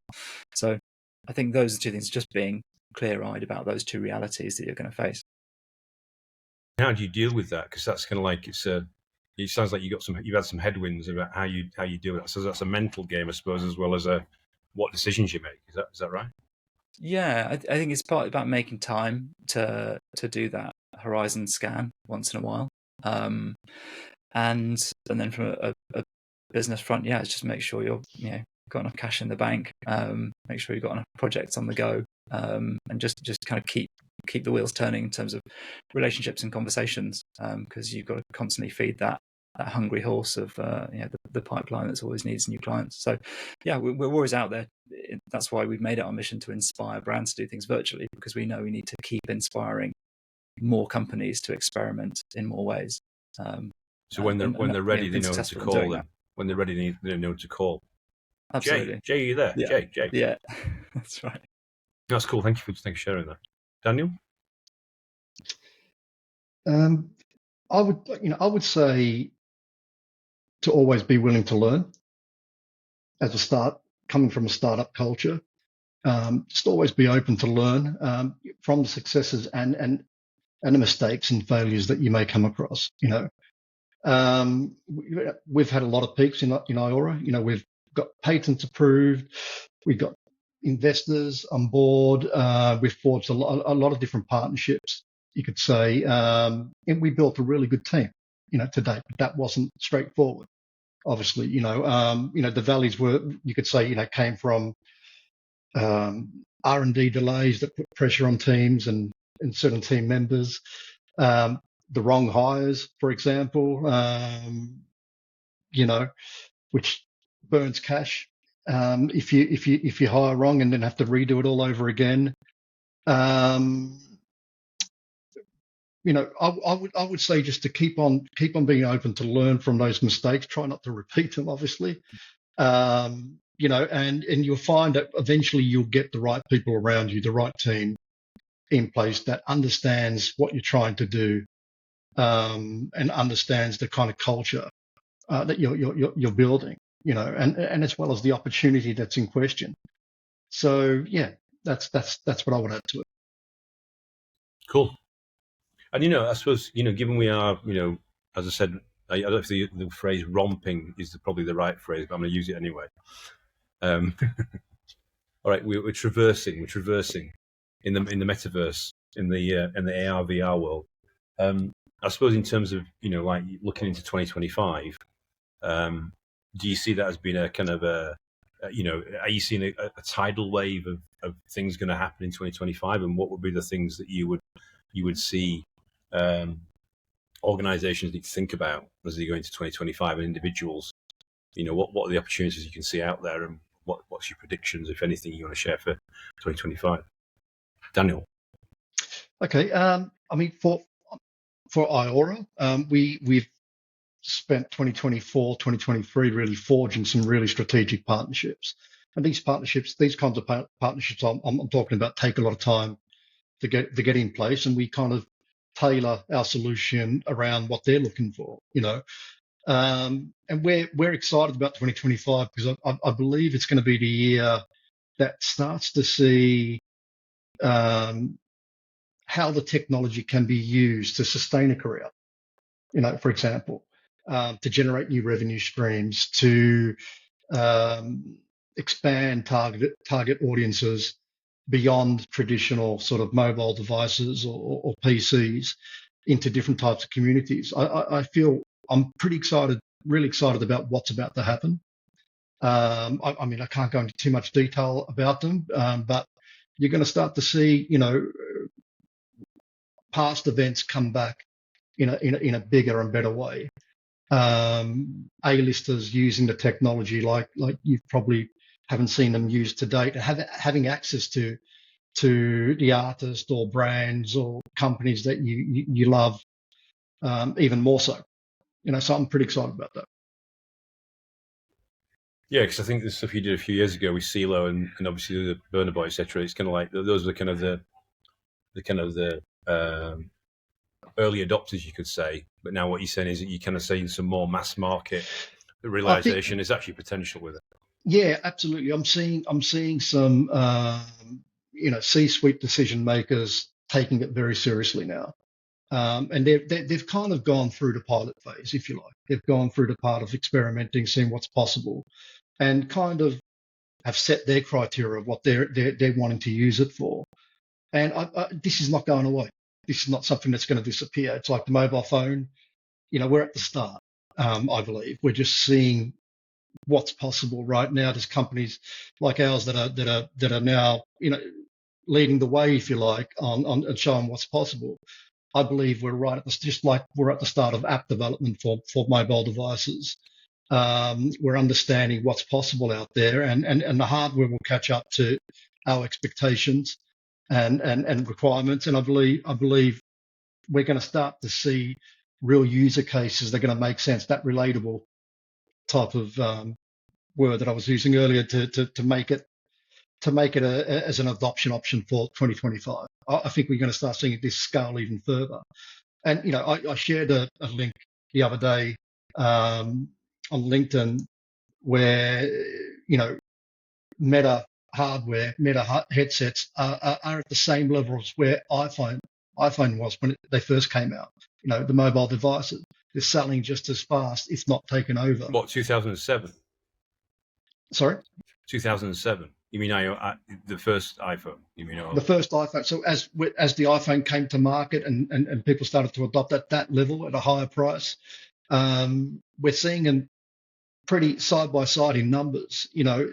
[SPEAKER 2] So I think those are two things, just being clear-eyed about those two realities that you're going to face.
[SPEAKER 1] How do you deal with that? Because that's kind of like, it sounds like you've had some headwinds about how you deal with that. So that's a mental game, I suppose, as well as what decisions you make. Is that right?
[SPEAKER 2] Yeah, I think it's partly about making time to do that horizon scan once in a while, and then from a business front, it's just make sure you're got enough cash in the bank, make sure you've got enough projects on the go, and just kind of keep the wheels turning in terms of relationships and conversations, because you've got to constantly feed that hungry horse of the pipeline that's always needs new clients. So we're always out there. That's why we've made it our mission to inspire brands to do things virtually, because we know we need to keep inspiring more companies to experiment in more ways.
[SPEAKER 1] So when they're ready, they know who to call them. When they're ready, they know who to call.
[SPEAKER 2] Absolutely.
[SPEAKER 1] Jay, are you there?
[SPEAKER 2] Yeah.
[SPEAKER 1] Jay.
[SPEAKER 2] Yeah, that's right.
[SPEAKER 1] That's cool. Thank you for sharing that. Daniel?
[SPEAKER 3] I would say to always be willing to learn as a start, coming from a startup culture. Just always be open to learn from the successes and the mistakes and failures that you may come across. We've had a lot of peaks in eyeora. We've got patents approved. We've got investors on board. We've forged a lot of different partnerships, you could say, and we built a really good team, to date. But that wasn't straightforward. Obviously, the valleys were, you could say, came from R&D delays that put pressure on teams and certain team members. The wrong hires, for example, which burns cash. If you hire wrong and then have to redo it all over again. I would say just to keep on being open to learn from those mistakes. Try not to repeat them, obviously. And you'll find that eventually you'll get the right people around you, the right team in place that understands what you're trying to do, and understands the kind of culture that you're building, and as well as the opportunity that's in question. So that's what I would add to it.
[SPEAKER 1] Cool. And I suppose given we are, as I said, I don't know if the phrase romping is probably the right phrase, but I'm going to use it anyway. All right, we're traversing in the metaverse, in the AR VR world. I suppose in terms of like looking into 2025, do you see that as being a kind of are you seeing a tidal wave of things going to happen in 2025, and what would be the things that you would see organizations need to think about as they go into 2025, and individuals, what are the opportunities you can see out there, and what's your predictions, if anything, you want to share for 2025? Daniel?
[SPEAKER 3] Okay. For eyeora, we've spent 2024, 2023 really forging some really strategic partnerships. And these kinds of partnerships I'm talking about take a lot of time to get in place, and we kind of tailor our solution around what they're looking for, and we're excited about 2025 because I believe it's going to be the year that starts to see how the technology can be used to sustain a career, for example, to generate new revenue streams, to expand target audiences beyond traditional sort of mobile devices or PCs into different types of communities. I feel I'm pretty excited, really excited about what's about to happen. I can't go into too much detail about them, but you're going to start to see, past events come back in a bigger and better way. A-listers using the technology like you've probably haven't seen them used to date, and having access to the artist or brands or companies that you love, even more so. So I'm pretty excited about that.
[SPEAKER 1] Yeah, because I think the stuff you did a few years ago with CeeLo and obviously the Burna Boy, etc. It's kind of like those are kind of the early adopters, you could say. But now what you're saying is that you kind of seeing some more mass market realization is actually potential with it.
[SPEAKER 3] Yeah, absolutely. I'm seeing some C-suite decision makers taking it very seriously now. And they've kind of gone through the pilot phase, if you like. They've gone through the part of experimenting, seeing what's possible, and kind of have set their criteria of what they're wanting to use it for. And this is not going away. This is not something that's going to disappear. It's like the mobile phone. We're at the start. I believe we're just seeing what's possible right now. There's companies like ours that are now leading the way, if you like, on showing what's possible. I believe we're right at just like we're at the start of app development for mobile devices. We're understanding what's possible out there, and the hardware will catch up to our expectations and requirements. And I believe we're going to start to see real user cases that are going to make sense. That relatable type of word that I was using earlier to make it as an adoption option for 2025. I think we're going to start seeing this scale even further. And I shared a link the other day on LinkedIn where Meta hardware, Meta headsets are at the same level as where iPhone was when they first came out. The mobile devices, they're selling just as fast, if not taken over.
[SPEAKER 1] What, 2007?
[SPEAKER 3] Sorry?
[SPEAKER 1] 2007. You mean the first iPhone? You mean
[SPEAKER 3] the first iPhone? So as the iPhone came to market and people started to adopt at that level at a higher price, we're seeing them pretty side by side in numbers.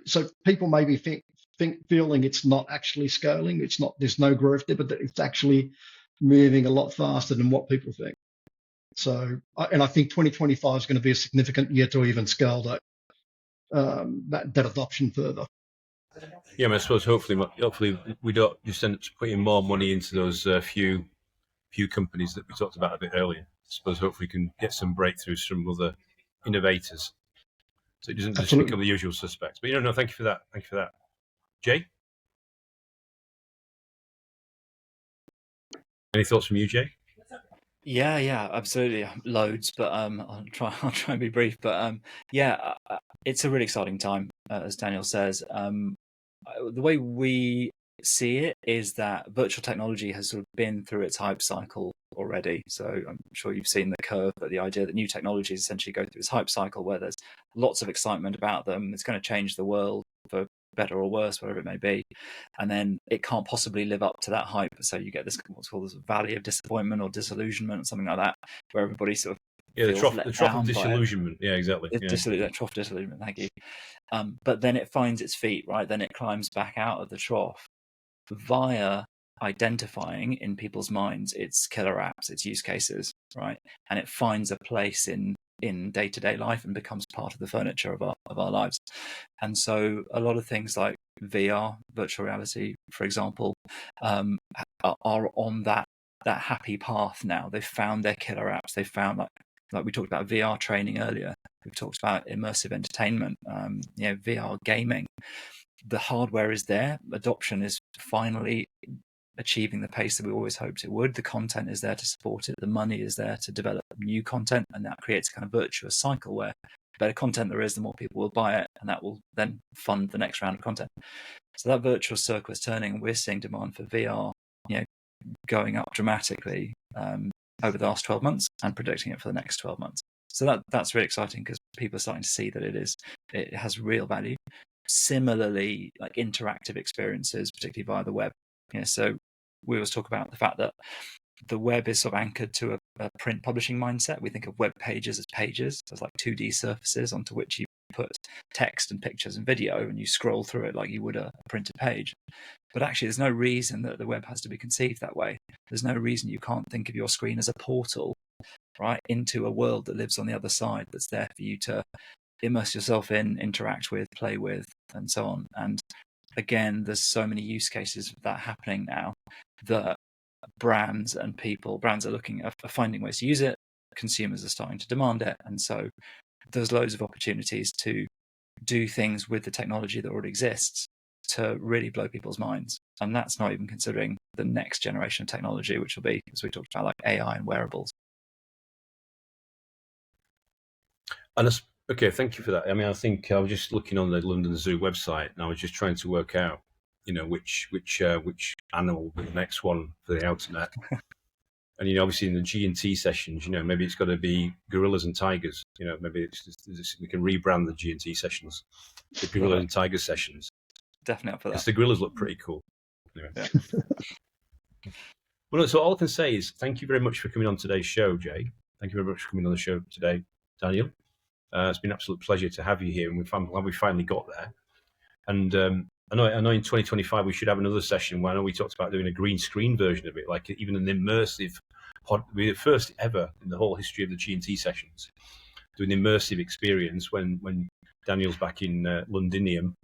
[SPEAKER 3] So people may be feeling it's not actually scaling. It's not. There's no growth there, but it's actually moving a lot faster than what people think. So, and I think 2025 is going to be a significant year to even scale that adoption further.
[SPEAKER 1] Yeah, I suppose hopefully we don't just end up putting more money into those few companies that we talked about a bit earlier. I suppose hopefully we can get some breakthroughs from other innovators, so it doesn't just become the usual suspects. But no, thank you for that. Thank you for that, Jay. Any thoughts from you, Jay?
[SPEAKER 2] Yeah, absolutely, loads. But I'll try and be brief. But it's a really exciting time, as Daniel says. The way we see it is that virtual technology has sort of been through its hype cycle already. So I'm sure you've seen the curve, but the idea that new technologies essentially go through this hype cycle where there's lots of excitement about them. It's going to change the world for better or worse, whatever it may be. And then it can't possibly live up to that hype. So you get this what's called this valley of disappointment or disillusionment, something like that, where everybody sort of
[SPEAKER 1] the trough of disillusionment. Yeah, exactly.
[SPEAKER 2] That trough of disillusionment. Thank you. But then it finds its feet, right? Then it climbs back out of the trough via identifying in people's minds its killer apps, its use cases, right? And it finds a place in day-to-day life and becomes part of the furniture of our lives. And so a lot of things like VR, virtual reality, for example, are on that happy path now. They've found their killer apps. They've found like we talked about VR training earlier. We've talked about immersive entertainment, VR gaming. The hardware is there. Adoption is finally achieving the pace that we always hoped it would. The content is there to support it. The money is there to develop new content. And that creates a kind of virtuous cycle where the better content there is, the more people will buy it. And that will then fund the next round of content. So that virtuous circle is turning, and we're seeing demand for VR, going up dramatically over the last 12 months and predicting it for the next 12 months. So that's really exciting because people are starting to see that it has real value. Similarly, like interactive experiences, particularly via the web. So we always talk about the fact that the web is sort of anchored to a print publishing mindset. We think of web pages as pages, so it's like 2D surfaces onto which you put text and pictures and video, and you scroll through it like you would a printed page. But actually, there's no reason that the web has to be conceived that way. There's no reason you can't think of your screen as a portal, right, into a world that lives on the other side, that's there for you to immerse yourself in, interact with, play with, and so on. And again, there's so many use cases of that happening now that brands are finding ways to use it. Consumers are starting to demand it, and so there's loads of opportunities to do things with the technology that already exists to really blow people's minds. And that's not even considering the next generation of technology, which will be, as we talked about, like AI and wearables.
[SPEAKER 1] And okay, thank you for that. I mean, I think I was just looking on the London Zoo website, and I was just trying to work out, which animal will be the next one for the OuterNet. And obviously in the G&T sessions, maybe it's got to be gorillas and tigers. Maybe we can rebrand the G&T sessions, the gorilla and tiger sessions.
[SPEAKER 2] Definitely up for that.
[SPEAKER 1] Because the gorillas look pretty cool. Anyway.
[SPEAKER 2] Yeah.
[SPEAKER 1] Well, so all I can say is thank you very much for coming on today's show, Jay. Thank you very much for coming on the show today, Daniel. It's been an absolute pleasure to have you here, and we finally got there. And I know in 2025 we should have another session where I know we talked about doing a green screen version of it, like even an immersive pod. We're the first ever in the whole history of the G&T sessions doing an immersive experience when Daniel's back in Londinium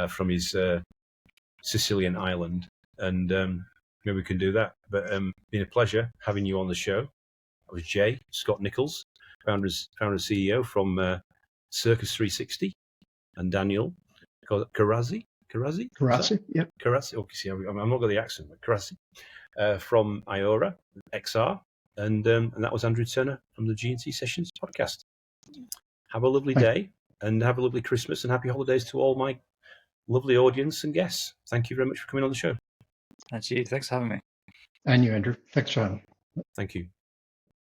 [SPEAKER 1] from his Sicilian island, and maybe we can do that. But been a pleasure having you on the show. That was Jay, Scott-Nicholls, founder and CEO from Circus 360, and Daniel Corazzi.
[SPEAKER 3] Yep.
[SPEAKER 1] Corazzi. Okay, see, I'm not got the accent, but Corazzi from eyeora XR, and that was Andrew Turner from the G&T Sessions podcast. Have a lovely day, and have a lovely Christmas, and happy holidays to all my lovely audience and guests. Thank you very much for coming on the show.
[SPEAKER 2] Thank you. Thanks for having me.
[SPEAKER 3] And you, Andrew. Thanks for having me.
[SPEAKER 1] Thank you.